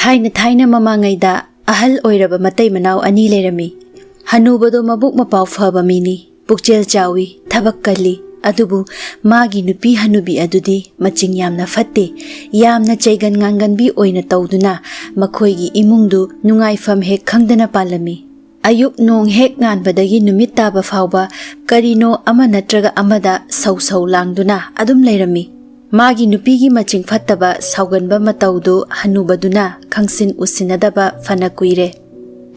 ꯊꯥꯏꯅ ꯃꯃꯥꯡꯉꯩꯗ ꯑꯍꯜ ꯑꯣꯏꯔꯕ ꯃꯇꯩ ꯃꯅꯥꯎ ꯑꯅꯤ ꯂꯩꯔꯝꯃꯤ꯫ ꯍꯅꯨꯕꯗꯣ ꯃꯕꯨꯛ ꯃꯄꯥꯎ ꯐꯕ ꯃꯤꯅꯤ, ꯄꯨꯛꯆꯦꯜ ꯆꯥꯎꯏ, ꯊꯕꯛ ꯀꯜꯂꯤ꯫ ꯑꯗꯨꯕꯨ ꯃꯥꯒꯤ ꯅꯨꯄꯤ ꯍꯅꯨꯕꯤ ꯑꯗꯨꯗꯤ ꯃꯆꯤꯡ ꯌꯥꯝꯅ ꯐꯠꯇꯦ, ꯌꯥꯝꯅ ꯆꯩꯒꯟ ꯉꯥꯡꯒꯟꯕꯤ ꯑꯣꯏꯅ ꯇꯧꯗꯨꯅ ꯃꯈꯣꯏꯒꯤ ꯏꯃꯨꯡꯗꯨ ꯅꯨꯡꯉꯥꯏꯐꯝ ꯍꯦꯛ ꯈꯪꯗꯅ ꯄꯥꯜꯂꯝꯃꯤ꯫ ꯑꯌꯨꯛ ꯅꯣꯡ ꯍꯦꯛ ꯉꯥꯟꯕꯗꯒꯤ ꯅꯨꯃꯤꯠ ꯇꯥꯕ ꯐꯥꯎꯕ ꯀꯔꯤꯅꯣ ꯑꯃ ꯅꯠꯇ꯭ꯔꯒ ꯑꯃꯗ ꯁꯧ ꯂꯥꯡꯗꯨꯅ ꯑꯗꯨꯝ ꯂꯩꯔꯝꯃꯤ꯫ ꯃꯥꯒꯤ ꯅꯨꯄꯤꯒꯤ ꯃꯆꯤꯡ ꯐꯠꯇꯕ ꯁꯥꯎꯒꯟꯕ ꯃꯇꯧꯗꯨ ꯍꯅꯨꯕꯗꯨꯅ ꯈꯪꯁꯤꯟ ꯎꯁꯤꯟꯅꯗꯕ ꯐꯅ ꯀꯨꯏꯔꯦ꯫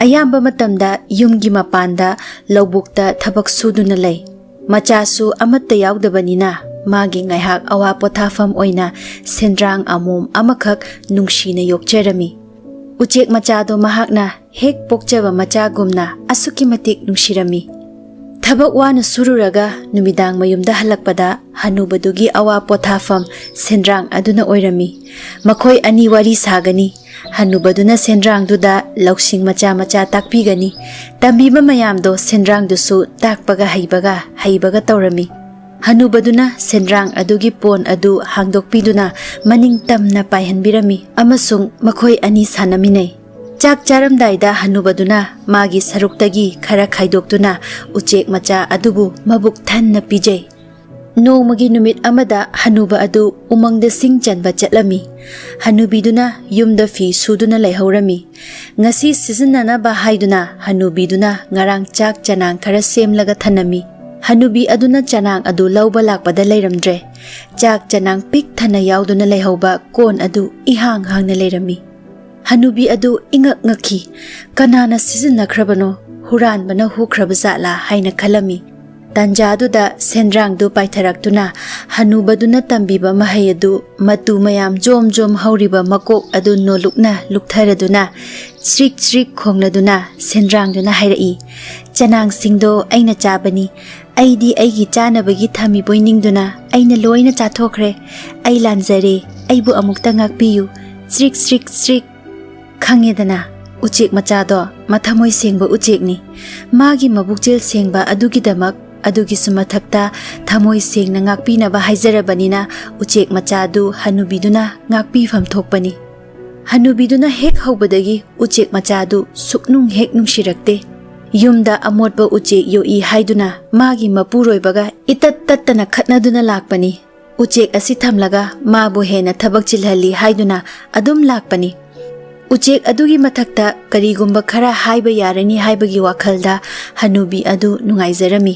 ꯑꯌꯥꯝꯕ ꯃꯇꯝꯗ ꯌꯨꯝꯒꯤ ꯃꯄꯥꯟꯗ ꯂꯧꯕꯨꯛꯇ ꯊꯕꯛ ꯁꯨꯗꯨꯅ ꯂꯩ꯫ ꯃꯆꯥꯁꯨ ꯑꯃꯠꯇ ꯌꯥꯎꯗꯕꯅꯤꯅ ꯃꯥꯒꯤ ꯉꯥꯏꯍꯥꯛ ꯑꯋꯥ ꯄꯣꯊꯥꯐꯝ ꯑꯣꯏꯅ ꯁꯦꯟꯗ꯭ꯔꯥꯡ ꯑꯃꯣꯝ ꯑꯃꯈꯛ ꯅꯨꯡꯁꯤꯅ ꯌꯣꯛꯆꯔꯝꯃꯤ꯫ ꯎꯆꯦꯛ ꯃꯆꯥꯗꯣ ꯃꯍꯥꯛꯅ ꯍꯦꯛ ꯄꯣꯛꯆꯕ ꯃꯆꯥꯒꯨꯝꯅ ꯑꯁꯨꯛꯀꯤ ꯃꯇꯤꯛ ꯅꯨꯡꯁꯤꯔꯝꯃꯤ꯫ ꯊꯕꯛ ꯋꯥꯅ ꯁꯨꯔꯨꯔꯒ ꯅꯨꯃꯤꯗꯥꯡ ꯃꯌꯨꯝꯗ ꯍꯜꯂꯛꯄꯗ ꯍꯅꯨꯕꯗꯨꯒꯤ ꯑꯋꯥ ꯄꯣꯊꯥꯐꯝ ꯁꯦꯟꯗ꯭ꯔꯥꯡ ꯑꯗꯨꯅ ꯑꯣꯏꯔꯝꯃꯤ꯫ ꯃꯈꯣꯏ ꯑꯅꯤ ꯋꯥꯔꯤ ꯁꯥꯒꯅꯤ꯫ ꯍꯅꯨꯕꯗꯨꯅ ꯁꯦꯟꯗ꯭ꯔꯥꯡꯗꯨꯗ ꯂꯧꯁꯤꯡ ꯃꯆꯥ ꯇꯥꯛꯄꯤꯒꯅꯤ꯫ ꯇꯝꯕꯤꯕ ꯃꯌꯥꯝꯗꯣ ꯁꯦꯟꯗ꯭ꯔꯥꯡꯗꯨꯁꯨ ꯇꯥꯛꯄꯒ ꯍꯩꯕꯒ ꯇꯧꯔꯝꯃꯤ꯫ ꯍꯅꯨꯕꯗꯨꯅ ꯁꯦꯟꯗ꯭ꯔꯥꯡ ꯑꯗꯨꯒꯤ ꯄꯣꯟ ꯑꯗꯨ ꯍꯥꯡꯗꯣꯛꯄꯤꯗꯨꯅ ꯃꯅꯤꯡ ꯇꯝꯅ ꯄꯥꯏꯍꯟꯕꯤꯔꯝꯃꯤ ꯑꯃꯁꯨꯡ ꯃꯈꯣꯏ ꯑꯅꯤ ꯁꯥꯟꯅꯃꯤꯟꯅꯩ꯫ ꯆꯥꯛ ꯆꯥꯔꯝꯗꯥꯏꯗ ꯍꯅꯨꯕꯗꯨꯅ ꯃꯥꯒꯤ ꯁꯔꯨꯛꯇꯒꯤ ꯈꯔ ꯈꯥꯏꯗꯣꯛꯇꯨꯅ ꯎꯆꯦꯛ ꯃꯆꯥ ꯑꯗꯨꯕꯨ ꯃꯕꯨꯛ ꯊꯟꯅ ꯄꯤꯖꯩ꯫ ꯅꯣꯡꯃꯒꯤ ꯅꯨꯃꯤꯠ ꯑꯃꯗ ꯍꯅꯨꯕ ꯑꯗꯨ ꯎꯃꯪꯗ ꯁꯤꯡ ꯆꯟꯕ ꯆꯠꯂꯝꯃꯤ꯫ ꯍꯅꯨꯕꯤꯗꯨꯅ ꯌꯨꯝꯗ ꯐꯤ ꯁꯨꯗꯨꯅ ꯂꯩꯍꯧꯔꯝꯃꯤ꯫ ꯉꯁꯤ ꯁꯤꯖꯤꯟꯅꯅꯕ ꯍꯥꯏꯗꯨꯅ ꯍꯅꯨꯕꯤꯗꯨꯅ ꯉꯔꯥꯡ ꯆꯥꯛ ꯆꯅꯥꯡ ꯈꯔ ꯁꯦꯝꯂꯒ ꯊꯅꯝꯃꯤ꯫ ꯍꯅꯨꯕꯤ ꯑꯗꯨꯅ ꯆꯅꯥꯡ ꯑꯗꯨ ꯂꯧꯕ ꯂꯥꯛꯄꯗ ꯂꯩꯔꯝꯗ꯭ꯔꯦ꯫ ꯆꯥꯛ ꯆꯅꯥꯡ ꯄꯤꯛ ꯊꯟꯅ ꯌꯥꯎꯗꯨꯅ ꯂꯩꯍꯧꯕ ꯀꯣꯟ ꯑꯗꯨ ꯏꯍꯥꯡ ꯍꯥꯡꯅ ꯂꯩꯔꯝꯃꯤ꯫ ꯍꯅꯨꯕꯤ ꯑꯗꯨ ꯏꯉꯛ ꯉꯛꯈꯤ꯫ ꯀꯅꯥꯅ ꯁꯤꯖꯤꯟꯅꯈ꯭ꯔꯕꯅꯣ? ꯍꯨꯔꯥꯟꯕꯅ ꯍꯨꯈ꯭ꯔꯕ ꯖꯥꯠꯂꯥ ꯍꯥꯏꯅ ꯈꯜꯂꯝꯃꯤ꯫ ꯇꯥꯟꯖꯥꯗꯨꯗ ꯁꯦꯟꯗ꯭ꯔꯥꯡꯗꯨ ꯄꯥꯏꯊꯔꯛꯇꯨꯅ ꯍꯅꯨꯕꯗꯨꯅ ꯇꯝꯕꯤꯕ ꯃꯍꯩ ꯑꯗꯨ ꯃꯇꯨ ꯃꯌꯥꯝ ꯖꯣꯝ ꯍꯧꯔꯤꯕ ꯃꯀꯣꯛ ꯑꯗꯨ ꯅꯣꯜꯂꯨꯛꯅ ꯂꯨꯛꯊꯔꯗꯨꯅ ꯆ꯭ꯔꯤꯛ ꯈꯣꯡꯂꯗꯨꯅ ꯁꯦꯟꯗ꯭ꯔꯥꯡꯗꯨꯅ ꯍꯥꯏꯔꯛꯏ, "ꯆꯅꯥꯡꯁꯤꯡꯗꯣ ꯑꯩꯅ ꯆꯥꯕꯅꯤ꯫ ꯑꯩꯗꯤ ꯑꯩꯒꯤ ꯆꯥꯅꯕꯒꯤ ꯊꯝꯃꯤꯕꯣꯏ ꯅꯤꯡꯗꯨꯅ ꯑꯩꯅ ꯂꯣꯏꯅ ꯆꯥꯊꯣꯛꯈ꯭ꯔꯦ꯫ ꯑꯩ ꯂꯥꯟꯖꯔꯦ, ꯑꯩꯕꯨ ꯑꯃꯨꯛꯇ ꯉꯥꯛꯄꯤꯌꯨ, ꯆ꯭ꯔꯤꯛ." ꯈꯪꯉꯦꯗꯅ, ꯎꯆꯦꯛ ꯃꯆꯥꯗꯣ ꯃꯊꯃꯣꯏ ꯁꯦꯡꯕ ꯎꯆꯦꯛꯅꯤ꯫ ꯃꯥꯒꯤ ꯃꯕꯨꯛꯆꯦꯜ ꯁꯦꯡꯕ ꯑꯗꯨꯒꯤꯗꯃꯛ ꯑꯗꯨꯒꯤꯁꯨ ꯃꯊꯛꯇ ꯊꯃꯣꯏ ꯁꯦꯡꯅ ꯉꯥꯛꯄꯤꯅꯕ ꯍꯥꯏꯖꯔꯕꯅꯤꯅ ꯎꯆꯦꯛ ꯃꯆꯥꯗꯨ ꯍꯅꯨꯕꯤꯗꯨꯅ ꯉꯥꯛꯄꯤꯐꯝ ꯊꯣꯛꯄꯅꯤ꯫ ꯍꯅꯨꯕꯤꯗꯨꯅ ꯍꯦꯛ ꯍꯧꯕꯗꯒꯤ ꯎꯆꯦꯛ ꯃꯆꯥꯗꯨ ꯁꯨꯛꯅꯨꯡ ꯍꯦꯛ ꯅꯨꯡꯁꯤꯔꯛꯇꯦ꯫ ꯌꯨꯝꯗ ꯑꯃꯣꯠꯄ ꯎꯆꯦꯛ ꯌꯣꯛꯏ ꯍꯥꯏꯗꯨꯅ ꯃꯥꯒꯤ ꯃꯄꯨꯔꯣꯏꯕꯒ ꯏꯇꯠ ꯇꯠꯇꯅ ꯈꯠꯅꯗꯨꯅ ꯂꯥꯛꯄꯅꯤ꯫ ꯎꯆꯦꯛ ꯑꯁꯤ ꯊꯝꯂꯒ ꯃꯥꯕꯨ ꯍꯦꯟꯅ ꯊꯕꯛ ꯆꯤꯜꯍꯜꯂꯤ ꯍꯥꯏꯗꯨꯅ ꯑꯗꯨꯝ ꯂꯥꯛꯄꯅꯤ꯫ ꯎꯆꯦꯛ ꯑꯗꯨꯒꯤ ꯃꯊꯛꯇ ꯀꯔꯤꯒꯨꯝꯕ ꯈꯔ ꯍꯥꯏꯕ ꯌꯥꯔꯅꯤ ꯍꯥꯏꯕꯒꯤ ꯋꯥꯈꯜꯗ ꯍꯅꯨꯕꯤ ꯑꯗꯨ ꯅꯨꯡꯉꯥꯏꯖꯔꯝꯃꯤ꯫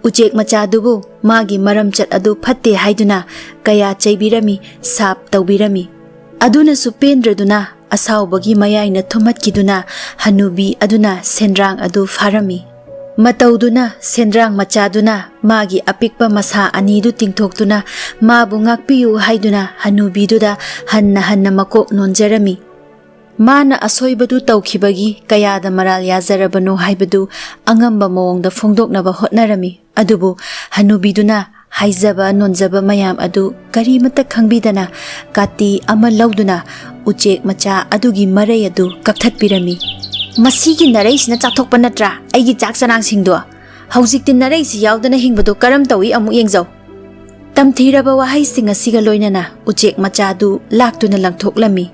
ꯎꯆꯦꯛ ꯃꯆꯥꯗꯨꯕꯨ ꯃꯥꯒꯤ ꯃꯔꯝꯆꯠ ꯑꯗꯨ ꯐꯠꯇꯦ ꯍꯥꯏꯗꯨꯅ ꯀꯌꯥ ꯆꯩꯕꯤꯔꯝꯃꯤ, ꯁꯥꯞ ꯇꯧꯕꯤꯔꯝꯃꯤ꯫ ꯑꯗꯨꯅꯁꯨ ꯄꯦꯟꯗ꯭ꯔꯗꯨꯅ ꯑꯁꯥꯎꯕꯒꯤ ꯃꯌꯥꯏꯅ ꯊꯨꯝꯍꯠꯈꯤꯗꯨꯅ ꯍꯅꯨꯕꯤ ꯑꯗꯨꯅ ꯁꯦꯟꯗ꯭ꯔꯥꯡ ꯑꯗꯨ ꯐꯥꯔꯝꯃꯤ꯫ ꯃꯇꯧꯗꯨꯅ ꯁꯦꯟꯗ꯭ꯔꯥꯡ ꯃꯆꯥꯗꯨꯅ ꯃꯥꯒꯤ ꯑꯄꯤꯛꯄ ꯃꯁꯥ ꯑꯅꯤꯗꯨ ꯇꯤꯡꯊꯣꯛꯇꯨꯅ ꯃꯥꯕꯨ ꯉꯥꯛꯄꯤꯌꯨ ꯍꯥꯏꯗꯨꯅ ꯍꯅꯨꯕꯤꯗꯨꯗ ꯍꯟꯅ ꯃꯀꯣꯛ ꯅꯣꯟꯖꯔꯝꯃꯤ꯫ ꯃꯥꯅ ꯑꯁꯣꯏꯕꯗꯨ ꯇꯧꯈꯤꯕꯒꯤ ꯀꯌꯥꯗ ꯃꯔꯥꯜ ꯌꯥꯖꯔꯕꯅꯣ ꯍꯥꯏꯕꯗꯨ ꯑꯉꯝꯕ ꯃꯑꯣꯡꯗ ꯐꯣꯡꯗꯣꯛꯅꯕ ꯍꯣꯠꯅꯔꯝꯃꯤ꯫ ꯑꯗꯨꯕꯨ ꯍꯅꯨꯕꯤꯗꯨꯅ ꯍꯥꯏꯖꯕ ꯅꯣꯟꯖꯕ ꯃꯌꯥꯝ ꯑꯗꯨ ꯀꯔꯤꯃꯠꯇ ꯈꯪꯕꯤꯗꯅ ꯀꯥꯇꯤ ꯑꯃ ꯂꯧꯗꯨꯅ ꯎꯆꯦꯛ ꯃꯆꯥ ꯑꯗꯨꯒꯤ ꯃꯔꯩ ꯑꯗꯨ ꯀꯛꯊꯠꯄꯤꯔꯝꯃꯤ꯫ "ꯃꯁꯤꯒꯤ ꯅꯔꯩꯁꯤꯅ ꯆꯥꯊꯣꯛꯄ ꯅꯠꯇ꯭ꯔꯥ ꯑꯩꯒꯤ ꯆꯥꯛ ꯆꯅꯥꯡꯁꯤꯡꯗꯣ? ꯍꯧꯖꯤꯛꯇꯤ ꯅꯔꯩꯁꯤ ꯌꯥꯎꯗꯅ ꯍꯤꯡꯕꯗꯣ ꯀꯔꯝ ꯇꯧꯏ ꯑꯃꯨꯛ ꯌꯦꯡꯖꯧ!" ꯇꯝꯊꯤꯔꯕ ꯋꯥꯍꯩꯁꯤꯡ ꯑꯁꯤꯒ ꯂꯣꯏꯅꯅ ꯎꯆꯦꯛ ꯃꯆꯥꯗꯨ ꯂꯥꯛꯇꯨꯅ ꯂꯪꯊꯣꯛꯂꯝꯃꯤ꯫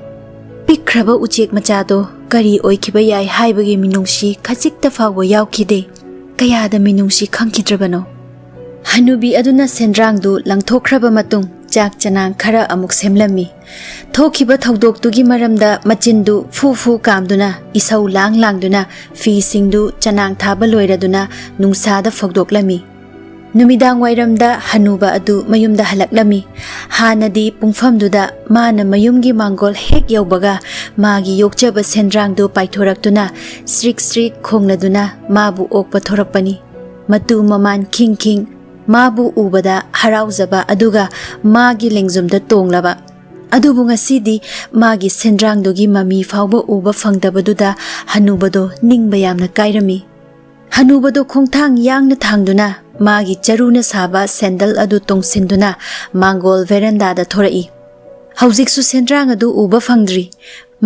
ꯄꯤꯛꯈ꯭ꯔꯕ ꯎꯆꯦꯛ ꯃꯆꯥꯗꯣ ꯀꯔꯤ ꯑꯣꯏꯈꯤꯕ ꯌꯥꯏ ꯍꯥꯏꯕꯒꯤ ꯃꯤꯅꯨꯡꯁꯤ ꯈꯖꯤꯛꯇ ꯐꯥꯎꯕ ꯌꯥꯎꯈꯤꯗꯦ꯫ ꯀꯌꯥꯗ ꯃꯤꯅꯨꯡꯁꯤ ꯈꯪꯈꯤꯗ꯭ꯔꯕꯅꯣ? ꯍꯅꯨꯕꯤ ꯑꯗꯨꯅ ꯁꯦꯟꯗ꯭ꯔꯥꯡꯗꯨ ꯂꯪꯊꯣꯛꯈ꯭ꯔꯕ ꯃꯇꯨꯡ ꯆꯥꯛ ꯆꯅꯥꯡ ꯈꯔ ꯑꯃꯨꯛ ꯁꯦꯝꯂꯝꯃꯤ꯫ ꯊꯣꯛꯈꯤꯕ ꯊꯧꯗꯣꯛꯇꯨꯒꯤ ꯃꯔꯝꯗ ꯃꯆꯤꯟꯗꯨ ꯐꯨ ꯀꯥꯝꯗꯨꯅ ꯏꯁꯧ ꯂꯥꯡꯗꯨꯅ ꯐꯤꯁꯤꯡꯗꯨ ꯆꯅꯥꯡ ꯊꯥꯕ ꯂꯣꯏꯔꯗꯨꯅ ꯅꯨꯡꯁꯥꯗ ꯐꯧꯗꯣꯛꯂꯝꯃꯤ꯫ ꯅꯨꯃꯤꯗꯥꯡ ꯋꯥꯏꯔꯝꯗ ꯍꯅꯨꯕ ꯑꯗꯨ ꯃꯌꯨꯝꯗ ꯍꯜꯂꯛꯂꯝꯃꯤ꯫ ꯍꯥꯟꯅꯗꯤ ꯄꯨꯡꯐꯝꯗꯨꯗ ꯃꯥꯅ ꯃꯌꯨꯝꯒꯤ ꯃꯥꯡꯒꯣꯜ ꯍꯦꯛ ꯌꯧꯕꯒ ꯃꯥꯒꯤ ꯌꯣꯛꯆꯕ ꯁꯦꯟꯗ꯭ꯔꯥꯡꯗꯨ ꯄꯥꯏꯊꯣꯔꯛꯇꯨꯅ ꯆ꯭ꯔꯤꯛ ꯈꯣꯡꯂꯗꯨꯅ ꯃꯥꯕꯨ ꯑꯣꯛꯄ ꯊꯣꯔꯛꯄꯅꯤ꯫ ꯃꯇꯨ ꯃꯃꯥꯟ ꯈꯤꯡ ꯃꯥꯕꯨ ꯎꯕꯗ ꯍꯔꯥꯎꯖꯕ ꯑꯗꯨꯒ ꯃꯥꯒꯤ ꯂꯦꯡꯖꯨꯝꯗ ꯇꯣꯡꯂꯕ꯫ ꯑꯗꯨꯕꯨ ꯉꯁꯤꯗꯤ ꯃꯥꯒꯤ ꯁꯦꯟꯗ꯭ꯔꯥꯡꯗꯨꯒꯤ ꯃꯃꯤ ꯐꯥꯎꯕ ꯎꯕ ꯐꯪꯗꯕꯗꯨꯗ ꯍꯅꯨꯕꯗꯣ ꯅꯤꯡꯕ ꯌꯥꯝꯅ ꯀꯥꯏꯔꯝꯃꯤ꯫ ꯍꯅꯨꯕꯗꯣ ꯈꯣꯡꯊꯥꯡ ꯌꯥꯡꯅ ꯊꯥꯡꯗꯨꯅ ꯃꯥꯒꯤ ꯆꯔꯨꯅ ꯁꯥꯕ ꯁꯦꯟꯗꯜ ꯑꯗꯨ ꯇꯣꯡꯁꯤꯟꯗꯨꯅ ꯃꯥꯡꯒꯣꯜ ꯚꯦꯔꯟꯗꯥꯗ ꯊꯣꯔꯛꯏ꯫ ꯍꯧꯖꯤꯛꯁꯨ ꯁꯦꯟꯗ꯭ꯔꯥꯡ ꯑꯗꯨ ꯎꯕ ꯐꯪꯗ꯭ꯔꯤ꯫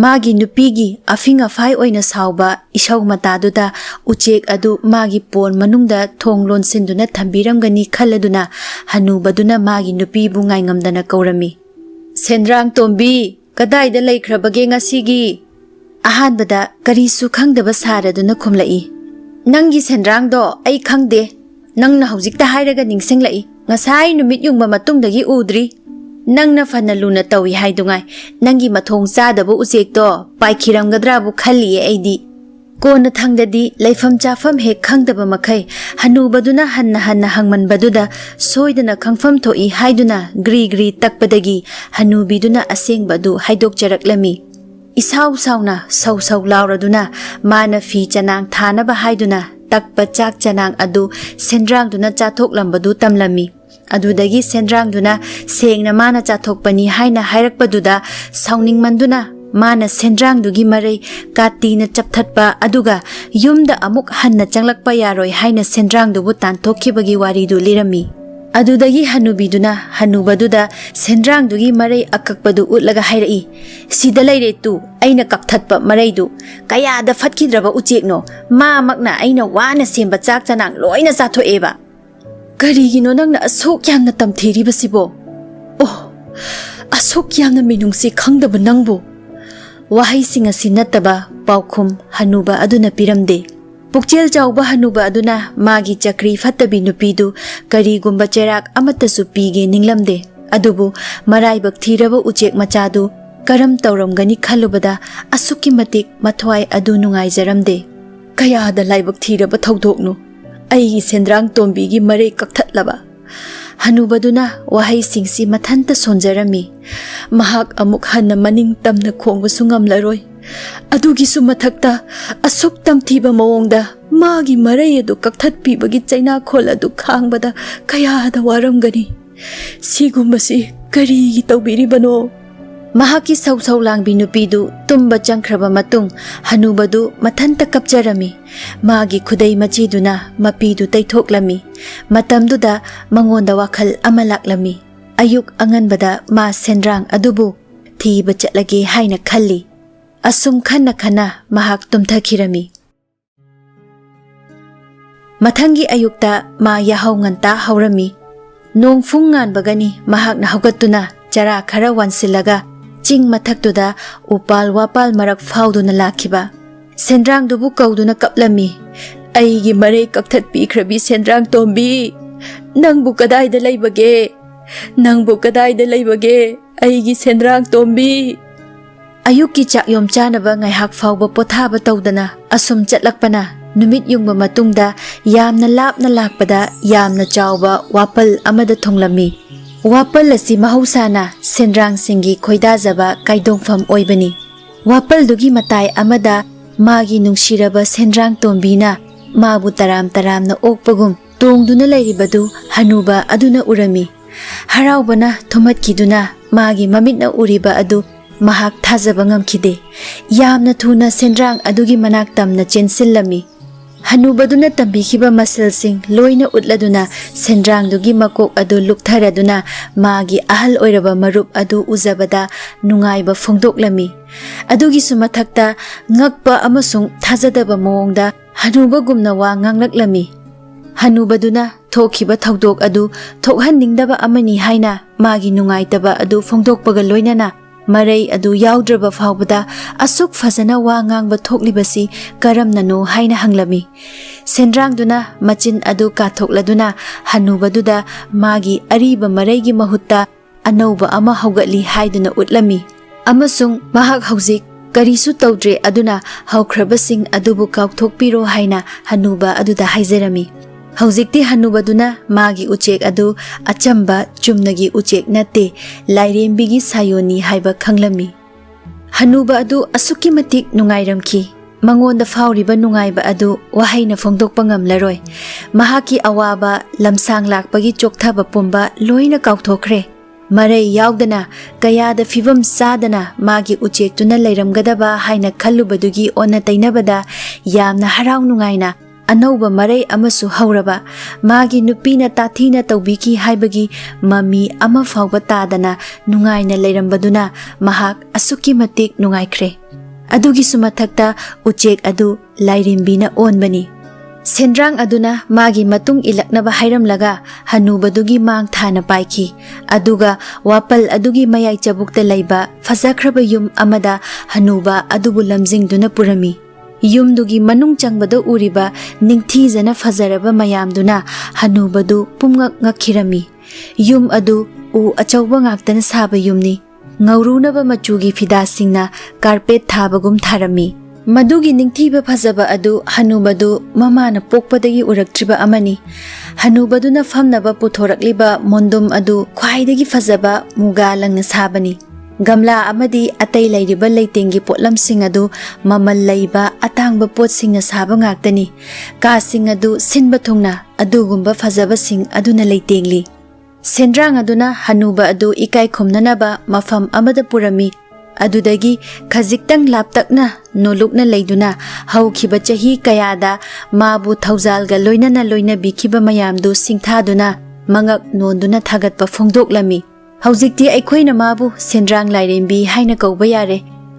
ꯃꯥꯒꯤ ꯅꯨꯄꯤꯒꯤ ꯑꯐꯤꯡ ꯑꯐꯥꯏ ꯑꯣꯏꯅ ꯁꯥꯎꯕ ꯏꯁꯧ ꯃꯇꯥꯗꯨꯗ ꯎꯆꯦꯛ ꯑꯗꯨ ꯃꯥꯒꯤ ꯄꯣꯟ ꯃꯅꯨꯡꯗ ꯊꯣꯡ ꯂꯣꯟꯁꯤꯟꯗꯨꯅ ꯊꯝꯕꯤꯔꯝꯒꯅꯤ ꯈꯜꯂꯗꯨꯅ ꯍꯅꯨꯕꯗꯨꯅ ꯃꯥꯒꯤ ꯅꯨꯄꯤꯕꯨ ꯉꯥꯏꯉꯝꯗꯅ ꯀꯧꯔꯝꯃꯤ꯫ "ꯁꯦꯟꯗ꯭ꯔꯥꯡ ꯇꯣꯝꯕꯤ, ꯀꯗꯥꯏꯗ ꯂꯩꯈ꯭ꯔꯕꯒꯦ ꯉꯁꯤꯒꯤ? ꯑꯍꯥꯟꯕꯗ ꯀꯔꯤꯁꯨ ꯈꯪꯗꯕ ꯁꯥꯔꯗꯨꯅ ꯈꯨꯝꯂꯛꯏ꯫ ꯅꯪꯒꯤ ꯁꯦꯟꯗ꯭ꯔꯥꯡꯗꯣ ꯑꯩ ꯈꯪꯗꯦ꯫ ꯅꯪꯅ ꯍꯧꯖꯤꯛꯇ ꯍꯥꯏꯔꯒ ꯅꯤꯡꯁꯤꯡꯂꯛꯏ꯫ ꯉꯁꯥꯏ ꯅꯨꯃꯤꯠ ꯌꯨꯡꯕ ꯃꯇꯨꯡꯗꯒꯤ ꯎꯗ꯭ꯔꯤ꯫ ꯅꯪꯅ ꯐꯅ ꯂꯨꯅ ꯇꯧꯏ ꯍꯥꯏꯗꯨꯉꯥꯏ ꯅꯪꯒꯤ ꯃꯊꯣꯡ ꯆꯥꯗꯕ ꯎꯆꯦꯛꯇꯣ ꯄꯥꯏꯈꯤꯔꯝꯒꯗ꯭ꯔꯥꯕꯨ ꯈꯜꯂꯤꯌꯦ ꯑꯩꯗꯤ꯫ ꯀꯣꯟꯅ ꯊꯪꯗꯗꯤ ꯂꯩꯐꯝ ꯆꯥꯐꯝ ꯍꯦꯛ ꯈꯪꯗꯕ ꯃꯈꯩ ꯍꯅꯨꯕꯗꯨꯅ ꯍꯟꯅ ꯍꯪꯃꯟꯕꯗꯨꯗ ꯁꯣꯏꯗꯅ ꯈꯪꯐꯝ ꯊꯣꯛꯏ ꯍꯥꯏꯗꯨꯅ ꯒ꯭ꯔꯤ ꯒ꯭ꯔꯤ ꯇꯛꯄꯗꯒꯤ ꯍꯅꯨꯕꯤꯗꯨꯅ ꯑꯁꯦꯡꯕ ꯑꯗꯨ ꯍꯥꯏꯗꯣꯛꯆꯔꯛꯂꯝꯃꯤ꯫ ꯏꯁꯥꯎ ꯁꯥꯎꯅ ꯁꯧ ꯁꯧ ꯂꯥꯎꯔꯗꯨꯅ ꯃꯥꯅ ꯐꯤ ꯆꯅꯥꯡ ꯊꯥꯅꯕ ꯍꯥꯏꯗꯨꯅ ꯇꯛꯄ ꯆꯥꯛ ꯆꯅꯥꯡ ꯑꯗꯨ ꯁꯦꯟꯗ꯭ꯔꯥꯡꯗꯨꯅ ꯆꯥꯊꯣꯛꯂꯝꯕꯗꯨ ꯇꯝꯂꯝꯃꯤ꯫ ꯑꯗꯨꯗꯒꯤ ꯁꯦꯟꯗ꯭ꯔꯥꯡꯗꯨꯅ ꯁꯦꯡꯅ ꯃꯥꯅ ꯆꯥꯊꯣꯛꯄꯅꯤ ꯍꯥꯏꯅ ꯍꯥꯏꯔꯛꯄꯗꯨꯗ ꯁꯥꯎꯅꯤꯡꯃꯟꯗꯨꯅ ꯃꯥꯅ ꯁꯦꯟꯗ꯭ꯔꯥꯡꯗꯨꯒꯤ ꯃꯔꯩ ꯀꯥꯇꯤꯅ ꯆꯞꯊꯠꯄ ꯑꯗꯨꯒ ꯌꯨꯝꯗ ꯑꯃꯨꯛ ꯍꯟꯅ ꯆꯪꯂꯛꯄ ꯌꯥꯔꯣꯏ ꯍꯥꯏꯅ ꯁꯦꯟꯗ꯭ꯔꯥꯡꯗꯨꯕꯨ ताꯟꯊꯣꯛꯈꯤꯕꯒꯤ ꯋꯥꯔꯤꯗꯨ ꯂꯤꯔꯝꯃꯤ꯫ ꯑꯗꯨꯗꯒꯤ ꯍꯅꯨꯕꯤꯗꯨꯅ ꯍꯅꯨꯕꯗꯨꯗ ꯁꯦꯟꯗ꯭ꯔꯥꯡꯗꯨꯒꯤ ꯃꯔꯩ ꯑꯀꯛꯄꯗꯨ ꯎꯠꯂꯒ ꯍꯥꯏꯔꯛꯏ꯫ ꯁꯤꯗ ꯂꯩꯔꯦ ꯇꯨ ꯑꯩꯅ ꯀꯛꯊꯠꯄ ꯃꯔꯩꯗꯨ꯫ ꯀꯌꯥꯗ ꯐꯠꯈꯤꯗ꯭ꯔꯕ ꯎꯆꯦꯛꯅꯣ, ꯃꯥꯃꯛꯅ ꯑꯩꯅ ꯋꯥꯅ ꯁꯦꯝꯕ ꯆꯥꯛ ꯆꯅꯥꯡ ꯂꯣꯏꯅ ꯆꯥꯊꯣꯛꯑꯦꯕ꯫ ꯀꯔꯤꯒꯤꯅꯣ ꯅꯪꯅ ꯑꯁꯨꯛ ꯌꯥꯝꯅ ꯇꯝꯊꯤꯔꯤꯕꯁꯤꯕꯣ? ꯑꯣ, ꯑꯁꯨꯛ ꯌꯥꯝꯅ ꯃꯤꯅꯨꯡꯁꯤ ꯈꯪꯗꯕ ꯅꯪꯕꯨ! ꯋꯥꯍꯩꯁꯤꯡ ꯑꯁꯤ ꯅꯠꯇꯕ ꯄꯥꯎꯈꯨꯝ ꯍꯅꯨꯕ ꯑꯗꯨꯅ ꯄꯤꯔꯝꯗꯦ꯫ ꯄꯨꯛꯆꯦꯜ ꯆꯥꯎꯕ ꯍꯅꯨꯕ ꯑꯗꯨꯅ ꯃꯥꯒꯤ ꯆꯀ꯭ꯔꯤ ꯐꯠꯇꯕꯤ ꯅꯨꯄꯤꯗꯨ ꯀꯔꯤꯒꯨꯝꯕ ꯆꯩꯔꯥꯛ ꯑꯃꯠꯇꯁꯨ ꯄꯤꯒꯦ ꯅꯤꯡꯂꯝꯗꯦ꯫ ꯑꯗꯨꯕꯨ ꯃꯔꯥꯏꯕꯛ ꯊꯤꯔꯕ ꯎꯆꯦꯛ ꯃꯆꯥꯗꯨ ꯀꯔꯝ ꯇꯧꯔꯝꯒꯅꯤ ꯈꯜꯂꯨꯕꯗ ꯑꯁꯨꯛꯀꯤ ꯃꯇꯤꯛ ꯃꯊ꯭ꯋꯥꯏ ꯑꯗꯨ ꯅꯨꯡꯉꯥꯏꯖꯔꯝꯗꯦ꯫ ꯀꯌꯥꯗ ꯂꯥꯏꯕꯛ ꯊꯤꯔꯕ ꯊꯧꯗꯣꯛꯅꯣ, ꯑꯩꯒꯤ ꯁꯦꯟꯗ꯭ꯔꯥꯡ ꯇꯣꯝꯕꯤꯒꯤ ꯃꯔꯩ ꯀꯛꯊꯠꯂꯕ! ꯍꯅꯨꯕꯗꯨꯅ ꯋꯥꯍꯩꯁꯤꯡꯁꯤ ꯃꯊꯟꯇ ꯁꯣꯟꯖꯔꯝꯃꯤ꯫ ꯃꯍꯥꯛ ꯑꯃꯨꯛ ꯍꯟꯅ ꯃꯅꯤꯡ ꯇꯝꯅ ꯈꯣꯡꯕꯁꯨ ꯉꯝꯂꯔꯣꯏ꯫ ꯑꯗꯨꯒꯤꯁꯨ ꯃꯊꯛꯇ ꯑꯁꯨꯛ ꯇꯝꯊꯤꯕ ꯃꯑꯣꯡꯗ ꯃꯥꯒꯤ ꯃꯔꯩ ꯑꯗꯨ ꯀꯛꯊꯠꯄꯤꯕꯒꯤ ꯆꯩꯅꯥꯈꯣꯜ ꯑꯗꯨ ꯈꯥꯡꯕꯗ ꯀꯌꯥꯗ ꯋꯥꯔꯝꯒꯅꯤ! ꯁꯤꯒꯨꯝꯕꯁꯤ ꯀꯔꯤꯒꯤ ꯇꯧꯕꯤꯔꯤꯕꯅꯣ? ꯃꯍꯥꯛꯀꯤ ꯁꯧ ꯁꯧ ꯂꯥꯡꯕꯤ ꯅꯨꯄꯤꯗꯨ ꯇꯨꯝꯕ ꯆꯪꯈ꯭ꯔꯕ ꯃꯇꯨꯡ ꯍꯅꯨꯕꯗꯨ ꯃꯊꯟꯇ ꯀꯞꯆꯔꯝꯃꯤ꯫ ꯃꯥꯒꯤ ꯈꯨꯗꯩ ꯃꯆꯤꯗꯨꯅ ꯃꯄꯤꯗꯨ ꯇꯩꯊꯣꯛꯂꯝꯃꯤ꯫ ꯃꯇꯝꯗꯨꯗ ꯃꯉꯣꯟꯗ ꯋꯥꯈꯜ ꯑꯃ ꯂꯥꯛꯂꯝꯃꯤ꯫ ꯑꯌꯨꯛ ꯑꯉꯟꯕꯗ ꯃꯥ ꯁꯦꯟꯗ꯭ꯔꯥꯡ ꯑꯗꯨꯕꯨ ꯊꯤꯕ ꯆꯠꯂꯒꯦ ꯍꯥꯏꯅ ꯈꯜꯂꯤ꯫ ꯑꯁꯨꯝ ꯈꯟꯅ ꯈꯟꯅ ꯃꯍꯥꯛ ꯇꯨꯝꯊꯈꯤꯔꯝꯃꯤ꯫ ꯃꯊꯪꯒꯤ ꯑꯌꯨꯛꯇ ꯃꯥ ꯌꯥꯍꯧ ꯉꯟꯇꯥ ꯍꯧꯔꯝꯃꯤ꯫ ꯅꯣꯡꯐꯨꯡ ꯉꯥꯟꯕꯒꯅꯤ ꯃꯍꯥꯛꯅ ꯍꯧꯒꯠꯇꯨꯅ ꯆꯔꯥ ꯈꯔ ꯋꯥꯟꯁꯤꯜꯂꯒ ꯆꯤꯡ ꯃꯊꯛꯇꯨꯗ ꯎꯄꯥꯜ ꯋꯥꯄꯥꯜ ꯃꯔꯛ ꯐꯥꯎꯗꯨꯅ ꯂꯥꯛꯈꯤꯕ꯫ ꯁꯦꯟꯗ꯭ꯔꯥꯡꯗꯨꯕꯨ ꯀꯧꯗꯨꯅ ꯀꯞꯂꯝꯃꯤ꯫ ꯑꯩꯒꯤ ꯃꯔꯩ ꯀꯛꯊꯠꯄꯤꯈ꯭ꯔꯕꯤ ꯁꯦꯟꯗ꯭ꯔꯥꯡ ꯇꯣꯝꯕꯤ, ꯅꯪꯕꯨ ꯀꯗꯥꯏꯗ ꯂꯩꯕꯒꯦ? ꯅꯪꯕꯨ ꯀꯗꯥꯏꯗ ꯂꯩꯕꯒꯦ ꯑꯩꯒꯤ ꯁꯦꯟꯗ꯭ꯔꯥꯡ ꯇꯣꯝꯕꯤ? ꯑꯌꯨꯛꯀꯤ ꯆꯥꯛꯌꯣꯝ ꯆꯥꯅꯕ ꯉꯥꯏꯍꯥꯛ ꯐꯥꯎꯕ ꯄꯣꯊꯥꯕ ꯇꯧꯗꯅ ꯑꯁꯨꯝ ꯆꯠꯂꯛꯄꯅ ꯅꯨꯃꯤꯠ ꯌꯨꯡꯕ ꯃꯇꯨꯡꯗ ꯌꯥꯝꯅ ꯂꯥꯞꯅ ꯂꯥꯛꯄꯗ ꯌꯥꯝꯅ ꯆꯥꯎꯕ ꯋꯥꯄꯜ ꯑꯃꯗ ꯊꯨꯡꯂꯝꯃꯤ꯫ ꯋꯥꯄꯜ ꯑꯁꯤ ꯃꯍꯧꯁꯥꯅ ꯁꯦꯟꯗ꯭ꯔꯥꯡꯁꯤꯡꯒꯤ ꯈꯣꯏꯗꯥꯖꯕ ꯀꯥꯏꯗꯣꯡꯐꯝ ꯑꯣꯏꯕꯅꯤ꯫ ꯋꯥꯄꯜꯗꯨꯒꯤ ꯃꯇꯥꯏ ꯑꯃꯗ ꯃꯥꯒꯤ ꯅꯨꯡꯁꯤꯔꯕ ꯁꯦꯟꯗ꯭ꯔꯥꯡ ꯇꯣꯝꯕꯤꯅ ꯃꯥꯕꯨ ꯇꯔꯥꯝ ꯇꯔꯥꯝꯅ ꯑꯣꯛꯄꯒꯨꯝ ꯇꯣꯡꯗꯨꯅ ꯂꯩꯔꯤꯕꯗꯨ ꯍꯅꯨꯕ ꯑꯗꯨꯅ ꯎꯔꯝꯃꯤ꯫ ꯍꯔꯥꯎꯕꯅ ꯊꯨꯝꯍꯠꯈꯤꯗꯨꯅ ꯃꯥꯒꯤ ꯃꯃꯤꯠꯅ ꯎꯔꯤꯕ ꯑꯗꯨ ꯃꯍꯥꯛ ꯊꯥꯖꯕ ꯉꯝꯈꯤꯗꯦ꯫ ꯌꯥꯝꯅ ꯊꯨꯅ ꯁꯦꯟꯗ꯭ꯔꯥꯡ ꯑꯗꯨꯒꯤ ꯃꯅꯥꯛ ꯇꯝꯅ ꯆꯦꯟꯁꯤꯜꯂꯝꯃꯤ꯫ ꯍꯅꯨꯕꯗꯨꯅ ꯇꯝꯕꯤꯈꯤꯕ ꯃꯁꯜꯁꯤꯡ ꯂꯣꯏꯅ ꯎꯠꯂꯗꯨꯅ ꯁꯦꯟꯗ꯭ꯔꯥꯡꯗꯨꯒꯤ ꯃꯀꯣꯛ ꯑꯗꯨ ꯂꯨꯛꯊꯔꯗꯨꯅ ꯃꯥꯒꯤ ꯑꯍꯜ ꯑꯣꯏꯔꯕ ꯃꯔꯨꯞ ꯑꯗꯨ ꯎꯖꯕꯗ ꯅꯨꯡꯉꯥꯏꯕ ꯐꯣꯡꯗꯣꯛꯂꯝꯃꯤ꯫ ꯑꯗꯨꯒꯤꯁꯨ ꯃꯊꯛꯇ ꯉꯛꯄ ꯑꯃꯁꯨꯡ ꯊꯥꯖꯗꯕ ꯃꯑꯣꯡꯗ ꯍꯅꯨꯕꯒꯨꯝꯅ ꯋꯥ ꯉꯥꯡꯂꯛꯂꯝꯃꯤ꯫ ꯍꯅꯨꯕꯗꯨꯅ ꯊꯣꯛꯈꯤꯕ ꯊꯧꯗꯣꯛ ꯑꯗꯨ ꯊꯣꯛꯍꯟꯅꯤꯡꯗꯕ ꯑꯃꯅꯤ ꯍꯥꯏꯅ ꯃꯥꯒꯤ ꯅꯨꯡꯉꯥꯏꯇꯕ ꯑꯗꯨ ꯐꯣꯡꯗꯣꯛꯄꯒ ꯂꯣꯏꯅꯅ ꯃꯔꯩ ꯑꯗꯨ ꯌꯥꯎꯗ꯭ꯔꯕ ꯐꯥꯎꯕꯗ ꯑꯁꯨꯛ ꯐꯖꯅ ꯋꯥ ꯉꯥꯡꯕ ꯊꯣꯛꯂꯤꯕꯁꯤ ꯀꯔꯝꯅꯅꯣ ꯍꯥꯏꯅ ꯍꯪꯂꯝꯃꯤ꯫ ꯁꯦꯟꯗ꯭ꯔꯥꯡꯗꯨꯅ ꯃꯆꯤꯟ ꯑꯗꯨ ꯀꯥꯊꯣꯛꯂꯗꯨꯅ ꯍꯅꯨꯕꯗꯨꯗ ꯃꯥꯒꯤ ꯑꯔꯤꯕ ꯃꯔꯩꯒꯤ ꯃꯍꯨꯠꯇ ꯑꯅꯧꯕ ꯑꯃ ꯍꯧꯒꯠꯂꯤ ꯍꯥꯏꯗꯨꯅ ꯎꯠꯂꯝꯃꯤ ꯑꯃꯁꯨꯡ ꯃꯍꯥꯛ ꯍꯧꯖꯤꯛ ꯀꯔꯤꯁꯨ ꯇꯧꯗ꯭ꯔꯦ ꯑꯗꯨꯅ ꯍꯧꯈ꯭ꯔꯕꯁꯤꯡ ꯑꯗꯨꯕꯨ ꯀꯥꯎꯊꯣꯛꯄꯤꯔꯣ ꯍꯥꯏꯅ ꯍꯅꯨꯕ ꯑꯗꯨꯗ ꯍꯥꯏꯖꯔꯝꯃꯤ꯫ ꯍꯧꯖꯤꯛꯇꯤ ꯍꯅꯨꯕꯗꯨꯅ ꯃꯥꯒꯤ ꯎꯆꯦꯛ ꯑꯗꯨ ꯑꯆꯝꯕ ꯆꯨꯝꯅꯒꯤ ꯎꯆꯦꯛ ꯅꯠꯇꯦ, ꯂꯥꯏꯔꯦꯝꯕꯤꯒꯤ ꯁꯥꯌꯣꯟꯅꯤ ꯍꯥꯏꯕ ꯈꯪꯂꯝꯃꯤ꯫ ꯍꯅꯨꯕ ꯑꯗꯨ ꯑꯁꯨꯛꯀꯤ ꯃꯇꯤꯛ ꯅꯨꯡꯉꯥꯏꯔꯝꯈꯤ꯫ ꯃꯉꯣꯟꯗ ꯐꯥꯎꯔꯤꯕ ꯅꯨꯡꯉꯥꯏꯕ ꯑꯗꯨ ꯋꯥꯍꯩꯅ ꯐꯣꯡꯗꯣꯛꯄ ꯉꯝꯂꯔꯣꯏ꯫ ꯃꯍꯥꯛꯀꯤ ꯑꯋꯥꯕ ꯂꯝꯁꯥꯡ ꯂꯥꯛꯄꯒꯤ ꯆꯣꯛꯊꯕ ꯄꯨꯝꯕ ꯂꯣꯏꯅ ꯀꯥꯎꯊꯣꯛꯈ꯭ꯔꯦ꯫ ꯃꯔꯩ यावदना कयाद फिवम चादना मागी उचेक्तुना लैरमगदबा हाइना खल्लुबदुगी ओना तैनबदा यामना हराव नुंगाइना अनौबा मरै अमसु हौरबा मागी नुपीना ताथीना तौबीकी हाइबगी ममी अमा फाउबा तादना नुंगाइना लैरमबदुना महाक असुकी मतिक नुंगाइख्रे। अदुगी सुमथक्ता उचेक अदु लाइरिम्बीना ओनबनी। ꯁꯦꯟꯗ꯭ꯔꯥꯡ ꯑꯗꯨꯅ ꯃꯥꯒꯤ ꯃꯇꯨꯡ ꯏꯜꯂꯛꯅꯕ ꯍꯥꯏꯔꯝꯂꯒ ꯍꯅꯨꯕꯗꯨꯒꯤ ꯃꯥꯡ ꯊꯥꯅ ꯄꯥꯏꯈꯤ, ꯑꯗꯨꯒ ꯋꯥꯄꯜ ꯑꯗꯨꯒꯤ ꯃꯌꯥꯏ ꯆꯕꯨꯛꯇ ꯂꯩꯕ ꯐꯖꯈ꯭ꯔꯕ ꯌꯨꯝ ꯑꯃꯗ ꯍꯅꯨꯕ ꯑꯗꯨꯕꯨ ꯂꯝꯖꯤꯡꯗꯨꯅ ꯄꯨꯔꯝꯃꯤ꯫ ꯌꯨꯝꯗꯨꯒꯤ ꯃꯅꯨꯡ ꯆꯪꯕꯗ ꯎꯔꯤꯕ ꯅꯤꯡꯊꯤꯖꯅ ꯐꯖꯔꯕ ꯃꯌꯥꯝꯗꯨꯅ ꯍꯅꯨꯕꯗꯨ ꯄꯨꯝꯉꯛ ꯉꯛꯈꯤꯔꯝꯃꯤ꯫ ꯌꯨꯝ ꯑꯗꯨ ꯎ ꯑꯆꯧꯕ ꯉꯥꯛꯇꯅ ꯁꯥꯕ ꯌꯨꯝꯅꯤ꯫ ꯉꯧꯔꯨꯅꯕ ꯃꯆꯨꯒꯤ ꯐꯤꯗꯥꯁꯤꯡꯅ ꯀꯥꯔꯄꯦꯠ ꯊꯥꯕꯒꯨꯝ ꯊꯥꯔꯝꯃꯤ꯫ ꯃꯗꯨꯒꯤ ꯅꯤꯡꯊꯤꯕ ꯐꯖꯕ ꯑꯗꯨ ꯍꯅꯨꯕꯗꯨ ꯃꯃꯥꯅ ꯄꯣꯛꯄꯗꯒꯤ ꯎꯔꯛꯇ꯭ꯔꯤꯕ ꯑꯃꯅꯤ꯫ ꯍꯅꯨꯕꯗꯨꯅ ꯐꯝꯅꯕ ꯄꯨꯊꯣꯔꯛꯂꯤꯕ ꯃꯣꯟꯗꯨꯝ ꯑꯗꯨ ꯈ꯭ꯋꯥꯏꯗꯒꯤ ꯐꯖꯕ ꯃꯨꯒꯥ ꯂꯪꯅ ꯁꯥꯕꯅꯤ꯫ ꯒꯝꯂꯥ ꯑꯃꯗꯤ ꯑꯇꯩ ꯂꯩꯔꯤꯕ ꯂꯩꯇꯦꯡꯒꯤ ꯄꯣꯠꯂꯝꯁꯤꯡ ꯑꯗꯨ ꯃꯃꯜ ꯂꯩꯕ ꯑꯇꯥꯡꯕ ꯄꯣꯠꯁꯤꯡꯅ ꯁꯥꯕ ꯉꯥꯛꯇꯅꯤ꯫ ꯀꯥꯁꯤꯡ ꯑꯗꯨ ꯁꯤꯟꯕ ꯊꯨꯡꯅ ꯑꯗꯨꯒꯨꯝꯕ ꯐꯖꯕꯁꯤꯡ ꯑꯗꯨꯅ ꯂꯩꯇꯦꯡꯂꯤ꯫ ꯁꯦꯟꯗ꯭ꯔꯥꯡ ꯑꯗꯨꯅ ꯍꯅꯨꯕ ꯑꯗꯨ ꯏꯀꯥꯏ ꯈꯨꯝꯅꯅꯕ ꯃꯐꯝ ꯑꯃꯗ ꯄꯨꯔꯝꯃꯤ꯫ ꯑꯗꯨꯗꯒꯤ ꯈꯖꯤꯛꯇꯪ ꯂꯥꯞꯇꯛꯅ ꯅꯣꯂꯨꯛꯅ ꯂꯩꯗꯨꯅ ꯍꯧꯈꯤꯕ ꯆꯍꯤ ꯀꯌꯥꯗ ꯃꯥꯕꯨ ꯊꯧꯖꯥꯜꯒ ꯂꯣꯏꯅꯅ ꯂꯣꯏꯅꯕꯤꯈꯤꯕ ꯃꯌꯥꯝꯗꯨ ꯁꯤꯡꯊꯥꯗꯨꯅ ꯃꯉꯛ ꯅꯣꯟꯗꯨꯅ ꯊꯥꯒꯠꯄ ꯐꯣꯡꯗꯣꯛꯂꯝꯃꯤ꯫ ꯍꯧꯖꯤꯛꯇꯤ ꯑꯩꯈꯣꯏꯅ ꯃꯥꯕꯨ ꯁꯦꯟꯗ꯭ꯔꯥꯡ ꯂꯥꯏꯔꯦꯝꯕꯤ ꯍꯥꯏꯅ ꯀꯧꯕ ꯌꯥꯔꯦ꯫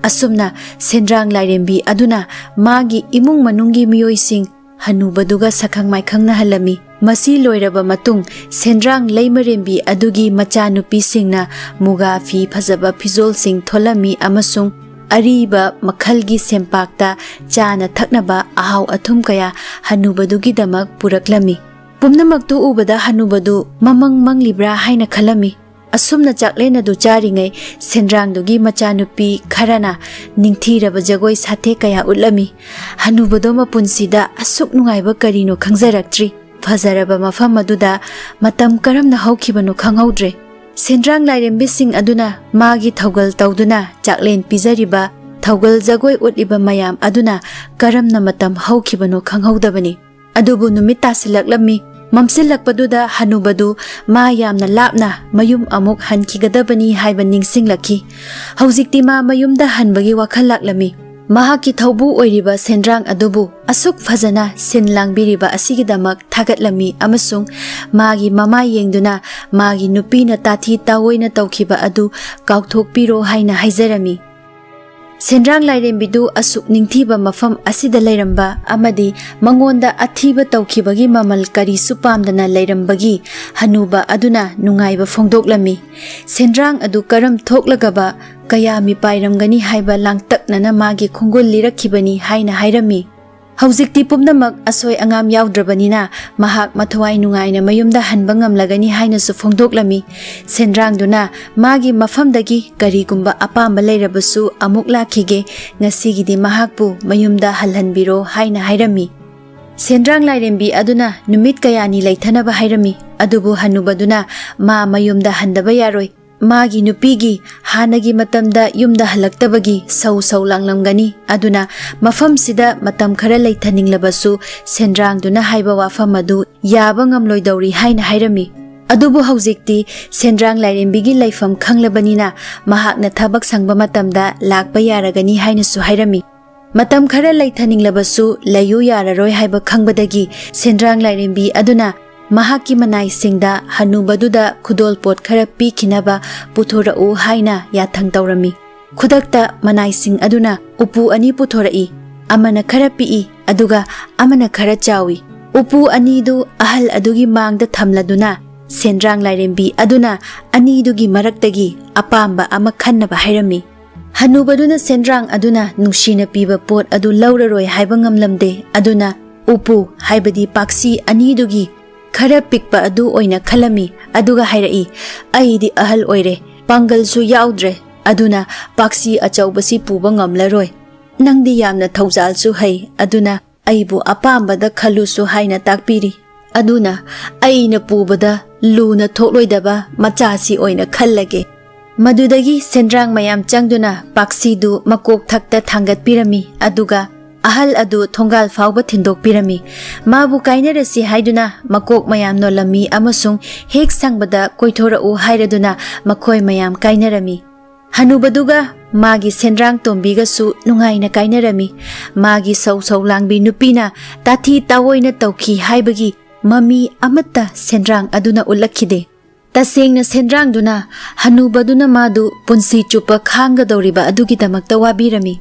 ꯑꯁꯨꯝꯅ ꯁꯦꯟꯗ꯭ꯔꯥꯡ ꯂꯥꯏꯔꯦꯝꯕꯤ ꯑꯗꯨꯅ ꯃꯥꯒꯤ ꯏꯃꯨꯡ ꯃꯅꯨꯡꯒꯤ ꯃꯤꯑꯣꯏꯁꯤꯡ ꯍꯅꯨꯕꯗꯨꯒ ꯁꯛꯈꯪ ꯃꯥꯏꯈꯪꯅꯍꯜꯂꯝꯃꯤ꯫ ꯃꯁꯤ ꯂꯣꯏꯔꯕ ꯃꯇꯨꯡ ꯁꯦꯟꯗ꯭ꯔꯥꯡ ꯂꯩꯃꯔꯦꯝꯕꯤ ꯑꯗꯨꯒꯤ ꯃꯆꯥꯅꯨꯄꯤꯁꯤꯡꯅ ꯃꯨꯒꯥ ꯐꯤ ꯐꯖꯕ ꯐꯤꯖꯣꯜꯁꯤꯡ ꯊꯣꯜꯂꯝꯃꯤ ꯑꯃꯁꯨꯡ ꯑꯔꯤꯕ ꯃꯈꯜꯒꯤ ꯁꯦꯝꯄꯥꯛꯇ ꯆꯥꯅ ꯊꯛꯅꯕ ꯑꯍꯥꯎ ꯑꯊꯨꯝ ꯀꯌꯥ ꯍꯅꯨꯕꯗꯨꯒꯤꯗꯃꯛ ꯄꯨꯔꯛꯂꯝꯃꯤ꯫ ꯄꯨꯝꯅꯃꯛꯇꯨ ꯎꯕꯗ ꯍꯅꯨꯕꯗꯨ ꯃꯃꯪ ꯃꯪꯂꯤꯕ꯭ꯔꯥ ꯍꯥꯏꯅ ꯈꯜꯂꯝꯃꯤ꯫ ꯑꯁꯨꯝꯅ ꯆꯥꯛꯂꯦꯟ ꯑꯗꯨ ꯆꯥꯔꯤꯉꯩ ꯁꯦꯟꯗ꯭ꯔꯥꯡꯗꯨꯒꯤ ꯃꯆꯥꯅꯨꯄꯤ ꯈꯔꯅ ꯅꯤꯡꯊꯤꯔꯕ ꯖꯒꯣꯏ ꯁꯥꯊꯦꯛ ꯀꯌꯥ ꯎꯠꯂꯝꯃꯤ꯫ ꯍꯅꯨꯕꯗꯣ ꯃꯄꯨꯟꯁꯤꯗ ꯑꯁꯨꯛ ꯅꯨꯡꯉꯥꯏꯕ ꯀꯔꯤꯅꯣ ꯈꯪꯖꯔꯛꯇ꯭ꯔꯤ꯫ ꯐꯖꯔꯕ ꯃꯐꯝ ꯑꯗꯨꯗ ꯃꯇꯝ ꯀꯔꯝꯅ ꯍꯧꯈꯤꯕꯅꯣ ꯈꯪꯍꯧꯗ꯭ꯔꯦ꯫ ꯁꯦꯟꯗ꯭ꯔꯥꯡ ꯂꯥꯏꯔꯦꯝꯕꯤꯁꯤꯡ ꯑꯗꯨꯅ ꯃꯥꯒꯤ ꯊꯧꯒꯜ ꯇꯧꯗꯨꯅ ꯆꯥꯛꯂꯦꯟ ꯄꯤꯖꯔꯤꯕ, ꯊꯧꯒꯜ ꯖꯒꯣꯏ ꯎꯠꯂꯤꯕ ꯃꯌꯥꯝ ꯑꯗꯨꯅ ꯀꯔꯝꯅ ꯃꯇꯝ ꯍꯧꯈꯤꯕꯅꯣ ꯈꯪꯍꯧꯗꯕꯅꯤ꯫ ꯑꯗꯨꯕꯨ ꯅꯨꯃꯤꯠ ꯇꯥꯁꯤꯜꯂꯛꯂꯝꯃꯤ꯫ ꯃꯝꯁꯤꯜꯂꯛꯄꯗꯨꯗ ꯍꯅꯨꯕꯗꯨ ꯃꯥ ꯌꯥꯝꯅ ꯂꯥꯞꯅ ꯃꯌꯨꯝ ꯑꯃꯨꯛ ꯍꯟꯈꯤꯒꯗꯕꯅꯤ ꯍꯥꯏꯕ ꯅꯤꯡꯁꯤꯡꯂꯛꯈꯤ꯫ ꯍꯧꯖꯤꯛꯇꯤ ꯃꯥ ꯃꯌꯨꯝꯗ ꯍꯟꯕꯒꯤ ꯋꯥꯈꯜ ꯂꯥꯛꯂꯝꯃꯤ꯫ ꯃꯍꯥꯛꯀꯤ ꯊꯧꯕꯨ ꯑꯣꯏꯔꯤꯕ ꯁꯦꯟꯗ꯭ꯔꯥꯡ ꯑꯗꯨꯕꯨ ꯑꯁꯨꯛ ꯐꯖꯅ ꯁꯤꯟ ꯂꯥꯡꯕꯤꯔꯤꯕ ꯑꯁꯤꯒꯤꯗꯃꯛ ꯊꯥꯒꯠꯂꯝꯃꯤ ꯑꯃꯁꯨꯡ ꯃꯥꯒꯤ ꯃꯃꯥꯏ ꯌꯦꯡꯗꯨꯅ ꯃꯥꯒꯤ ꯅꯨꯄꯤꯅ ꯇꯥꯊꯤ ꯇꯥꯑꯣꯏꯅ ꯇꯧꯈꯤꯕ ꯑꯗꯨ ꯀꯥꯎꯊꯣꯛꯄꯤꯔꯣ ꯍꯥꯏꯅ ꯍꯥꯏꯖꯔꯝꯃꯤ꯫ ꯁꯦꯟꯗ꯭ꯔꯥꯡ ꯂꯥꯏꯔꯦꯝꯕꯤꯗꯨ ꯑꯁꯨꯛ ꯅꯤꯡꯊꯤꯕ ꯃꯐꯝ ꯑꯁꯤꯗ ꯂꯩꯔꯝꯕ ꯑꯃꯗꯤ ꯃꯉꯣꯟꯗ ꯑꯊꯤꯕ ꯇꯧꯈꯤꯕꯒꯤ ꯃꯃꯜ ꯀꯔꯤꯁꯨ ꯄꯥꯝꯗꯅ ꯂꯩꯔꯝꯕꯒꯤ ꯍꯅꯨꯕ ꯑꯗꯨꯅ ꯅꯨꯡꯉꯥꯏꯕ ꯐꯣꯡꯗꯣꯛꯂꯝꯃꯤ꯫ ꯁꯦꯟꯗ꯭ꯔꯥꯡ ꯑꯗꯨ ꯀꯔꯝ ꯊꯣꯛꯂꯒꯕ ꯀꯌꯥ ꯃꯤꯄꯥꯏꯔꯝꯒꯅꯤ ꯍꯥꯏꯕ ꯂꯥꯡꯇꯛꯅꯅ ꯃꯥꯒꯤ ꯈꯣꯡꯒꯨꯜ ꯂꯤꯔꯛꯈꯤꯕꯅꯤ ꯍꯥꯏꯅ ꯍꯥꯏꯔꯝꯃꯤ꯫ ꯍꯧꯖꯤꯛꯇꯤ ꯄꯨꯝꯅꯃꯛ ꯑꯁꯣꯏ ꯑꯉꯥꯝ ꯌꯥꯎꯗ꯭ꯔꯕꯅꯤꯅ ꯃꯍꯥꯛ ꯃꯊꯋꯥꯏ ꯅꯨꯡꯉꯥꯏꯅ ꯃꯌꯨꯝꯗ ꯍꯟꯕ ꯉꯝꯂꯒꯅꯤ ꯍꯥꯏꯅꯁꯨ ꯐꯣꯡꯗꯣꯛꯂꯝꯃꯤ꯫ ꯁꯦꯟꯗ꯭ꯔꯥꯡꯗꯨꯅ ꯃꯥꯒꯤ ꯃꯐꯝꯗꯒꯤ ꯀꯔꯤꯒꯨꯝꯕ ꯑꯄꯥꯝꯕ ꯂꯩꯔꯕꯁꯨ ꯑꯃꯨꯛ ꯂꯥꯛꯈꯤꯒꯦ, ꯉꯁꯤꯒꯤꯗꯤ ꯃꯍꯥꯛꯄꯨ ꯃꯌꯨꯝꯗ ꯍꯜꯍꯟꯕꯤꯔꯣ ꯍꯥꯏꯅ ꯍꯥꯏꯔꯝꯃꯤ꯫ ꯁꯦꯟꯗ꯭ꯔꯥꯡ ꯂꯥꯏꯔꯦꯝꯕꯤ ꯑꯗꯨꯅ ꯅꯨꯃꯤꯠ ꯀꯌꯥꯅꯤ ꯂꯩꯊꯅꯕ ꯍꯥꯏꯔꯝꯃꯤ꯫ ꯑꯗꯨꯕꯨ ꯍꯅꯨꯕꯗꯨꯅ ꯃꯥ ꯃꯌꯨꯝꯗ ꯍꯟꯗꯕ ꯌꯥꯔꯣꯏ, ꯃꯥꯒꯤ ꯅꯨꯄꯤꯒꯤ ꯍꯥꯟꯅꯒꯤ ꯃꯇꯝꯗ ꯌꯨꯝꯗ ꯍꯜꯂꯛꯇꯕꯒꯤ ꯁꯧ ꯁꯧ ꯂꯥꯡꯂꯝꯒꯅꯤ꯫ ꯑꯗꯨꯅ ꯃꯐꯝꯁꯤꯗ ꯃꯇꯝ ꯈꯔ ꯂꯩꯊꯅꯤꯡꯂꯕꯁꯨ ꯁꯦꯟꯗ꯭ꯔꯥꯡꯗꯨꯅ ꯍꯥꯏꯕ ꯋꯥꯐꯝ ꯑꯗꯨ ꯌꯥꯕ ꯉꯝꯂꯣꯏꯗꯧꯔꯤ ꯍꯥꯏꯅ ꯍꯥꯏꯔꯝꯃꯤ꯫ ꯑꯗꯨꯕꯨ ꯍꯧꯖꯤꯛꯇꯤ ꯁꯦꯟꯗ꯭ꯔꯥꯡ ꯂꯥꯏꯔꯦꯝꯕꯤꯒꯤ ꯂꯩꯐꯝ ꯈꯪꯂꯕꯅꯤꯅ ꯃꯍꯥꯛꯅ ꯊꯕꯛ ꯁꯪꯕ ꯃꯇꯝꯗ ꯂꯥꯛꯄ ꯌꯥꯔꯒꯅꯤ ꯍꯥꯏꯅꯁꯨ ꯍꯥꯏꯔꯝꯃꯤ꯫ ꯃꯇꯝ ꯈꯔ ꯂꯩꯊꯅꯤꯡꯂꯕꯁꯨ ꯂꯩꯌꯨ ꯌꯥꯔꯔꯣꯏ ꯍꯥꯏꯕ ꯈꯪꯕꯗꯒꯤ ꯁꯦꯟꯗ꯭ꯔꯥꯡ ꯂꯥꯏꯔꯦꯝꯕꯤ ꯑꯗꯨꯅ ꯃꯍꯥꯛꯀꯤ ꯃꯅꯥꯏꯁꯤꯡꯗ ꯍꯅꯨꯕꯗꯨꯗ ꯈꯨꯗꯣꯜꯄꯣꯠ ꯈꯔ ꯄꯤꯈꯤꯅꯕ ꯄꯨꯊꯣꯔꯛꯎ ꯍꯥꯏꯅ ꯌꯥꯊꯪ ꯇꯧꯔꯝꯃꯤ꯫ ꯈꯨꯗꯛꯇ ꯃꯅꯥꯏꯁꯤꯡ ꯑꯗꯨꯅ ꯎꯄꯨ ꯑꯅꯤ ꯄꯨꯊꯣꯔꯛꯏ꯫ ꯑꯃꯅ ꯈꯔ ꯄꯤꯛꯏ ꯑꯗꯨꯒ ꯑꯃꯅ ꯈꯔ ꯆꯥꯎꯏ꯫ ꯎꯄꯨ ꯑꯅꯤꯗꯨ ꯑꯍꯜ ꯑꯗꯨꯒꯤ ꯃꯥꯡꯗ ꯊꯝꯂꯗꯨꯅ ꯁꯦꯟꯗ꯭ꯔꯥꯡ ꯂꯥꯏꯔꯦꯝꯕꯤ ꯑꯗꯨꯅ ꯑꯅꯤꯗꯨꯒꯤ ꯃꯔꯛꯇꯒꯤ ꯑꯄꯥꯝꯕ ꯑꯃ ꯈꯟꯅꯕ ꯍꯥꯏꯔꯝꯃꯤ꯫ ꯍꯅꯨꯕꯗꯨꯅ ꯁꯦꯟꯗ꯭ꯔꯥꯡ ꯑꯗꯨꯅ ꯅꯨꯡꯁꯤꯅ ꯄꯤꯕ ꯄꯣꯠ ꯑꯗꯨ ꯂꯧꯔꯔꯣꯏ ꯍꯥꯏꯕ ꯉꯝꯂꯝꯗꯦ꯫ ꯑꯗꯨꯅ ꯎꯄꯨ ꯍꯥꯏꯕꯗꯤ ꯄꯥꯛꯁꯤ ꯑꯅꯤꯗꯨꯒꯤ ꯈꯔ ꯄꯤꯛꯄ ꯑꯗꯨ ꯑꯣꯏꯅ ꯈꯜꯂꯝꯃꯤ꯫ ꯑꯗꯨꯒ ꯍꯥꯏꯔꯛꯏ, ꯑꯩꯗꯤ ꯑꯍꯜ ꯑꯣꯏꯔꯦ, ꯄꯥꯡꯒꯜꯁꯨ ꯌꯥꯎꯗ꯭ꯔꯦ, ꯑꯗꯨꯅ ꯄꯥꯛꯁꯤ ꯑꯆꯧꯕꯁꯤ ꯄꯨꯕ ꯉꯝꯂꯔꯣꯏ꯫ ꯅꯪꯗꯤ ꯌꯥꯝꯅ ꯊꯧꯖꯥꯜꯁꯨ ꯍꯩ, ꯑꯗꯨꯅ ꯑꯩꯕꯨ ꯑꯄꯥꯝꯕꯗ ꯈꯜꯂꯨꯁꯨ ꯍꯥꯏꯅ ꯇꯥꯛꯄꯤꯔꯤ꯫ ꯑꯗꯨꯅ ꯑꯩꯅ ꯄꯨꯕꯗ ꯂꯨꯅ ꯊꯣꯛꯂꯣꯏꯗꯕ ꯃꯆꯥꯁꯤ ꯑꯣꯏꯅ ꯈꯜꯂꯒꯦ꯫ ꯃꯗꯨꯗꯒꯤ ꯁꯦꯟꯗ꯭ꯔꯥꯡ ꯃꯌꯥꯝ ꯆꯪꯗꯨꯅ ꯄꯥꯛꯁꯤꯗꯨ ꯃꯀꯣꯛ ꯊꯛꯇ ꯊꯥꯡꯒꯠꯄꯤꯔꯝꯃꯤ꯫ ꯑꯗꯨꯒ ꯑꯍꯜ ꯑꯗꯨ ꯊꯣꯡꯒꯥꯜ ꯐꯥꯎꯕ ꯊꯤꯟꯗꯣꯛꯄꯤꯔꯝꯃꯤ꯫ ꯃꯥꯕꯨ ꯀꯥꯏꯅꯔꯁꯤ ꯍꯥꯏꯗꯨꯅ ꯃꯀꯣꯛ ꯃꯌꯥꯝ ꯅꯣꯜꯂꯝꯃꯤ ꯑꯃꯁꯨꯡ ꯍꯦꯛ ꯁꯪꯕꯗ ꯀꯣꯏꯊꯣꯔꯛꯎ ꯍꯥꯏꯔꯗꯨꯅ ꯃꯈꯣꯏ ꯃꯌꯥꯝ ꯀꯥꯏꯅꯔꯝꯃꯤ꯫ ꯍꯅꯨꯕꯗꯨꯒ ꯃꯥꯒꯤ ꯁꯦꯟꯗ꯭ꯔꯥꯡ ꯇꯣꯝꯕꯤꯒꯁꯨ ꯅꯨꯡꯉꯥꯏꯅ ꯀꯥꯏꯅꯔꯝꯃꯤ꯫ ꯃꯥꯒꯤ ꯁꯧ ꯁꯧ ꯂꯥꯡꯕꯤ ꯅꯨꯄꯤꯅ ꯇꯥꯊꯤ ꯇꯥꯑꯣꯏꯅ ꯇꯧꯈꯤ ꯍꯥꯏꯕꯒꯤ ꯃꯃꯤ ꯑꯃꯠꯇ ꯁꯦꯟꯗ꯭ꯔꯥꯡ ꯑꯗꯨꯅ ꯎꯠꯂꯛꯈꯤꯗꯦ꯫ ꯇꯁꯦꯡꯅ ꯁꯦꯟꯗ꯭ꯔꯥꯡꯗꯨꯅ ꯍꯅꯨꯕꯗꯨꯅ ꯃꯥꯗꯨ ꯄꯨꯟꯁꯤ ꯆꯨꯞꯄ ꯈꯥꯡꯒꯗꯧꯔꯤꯕ ꯑꯗꯨꯒꯤꯗꯃꯛꯇ ꯋꯥꯕꯤꯔꯝꯃꯤ꯫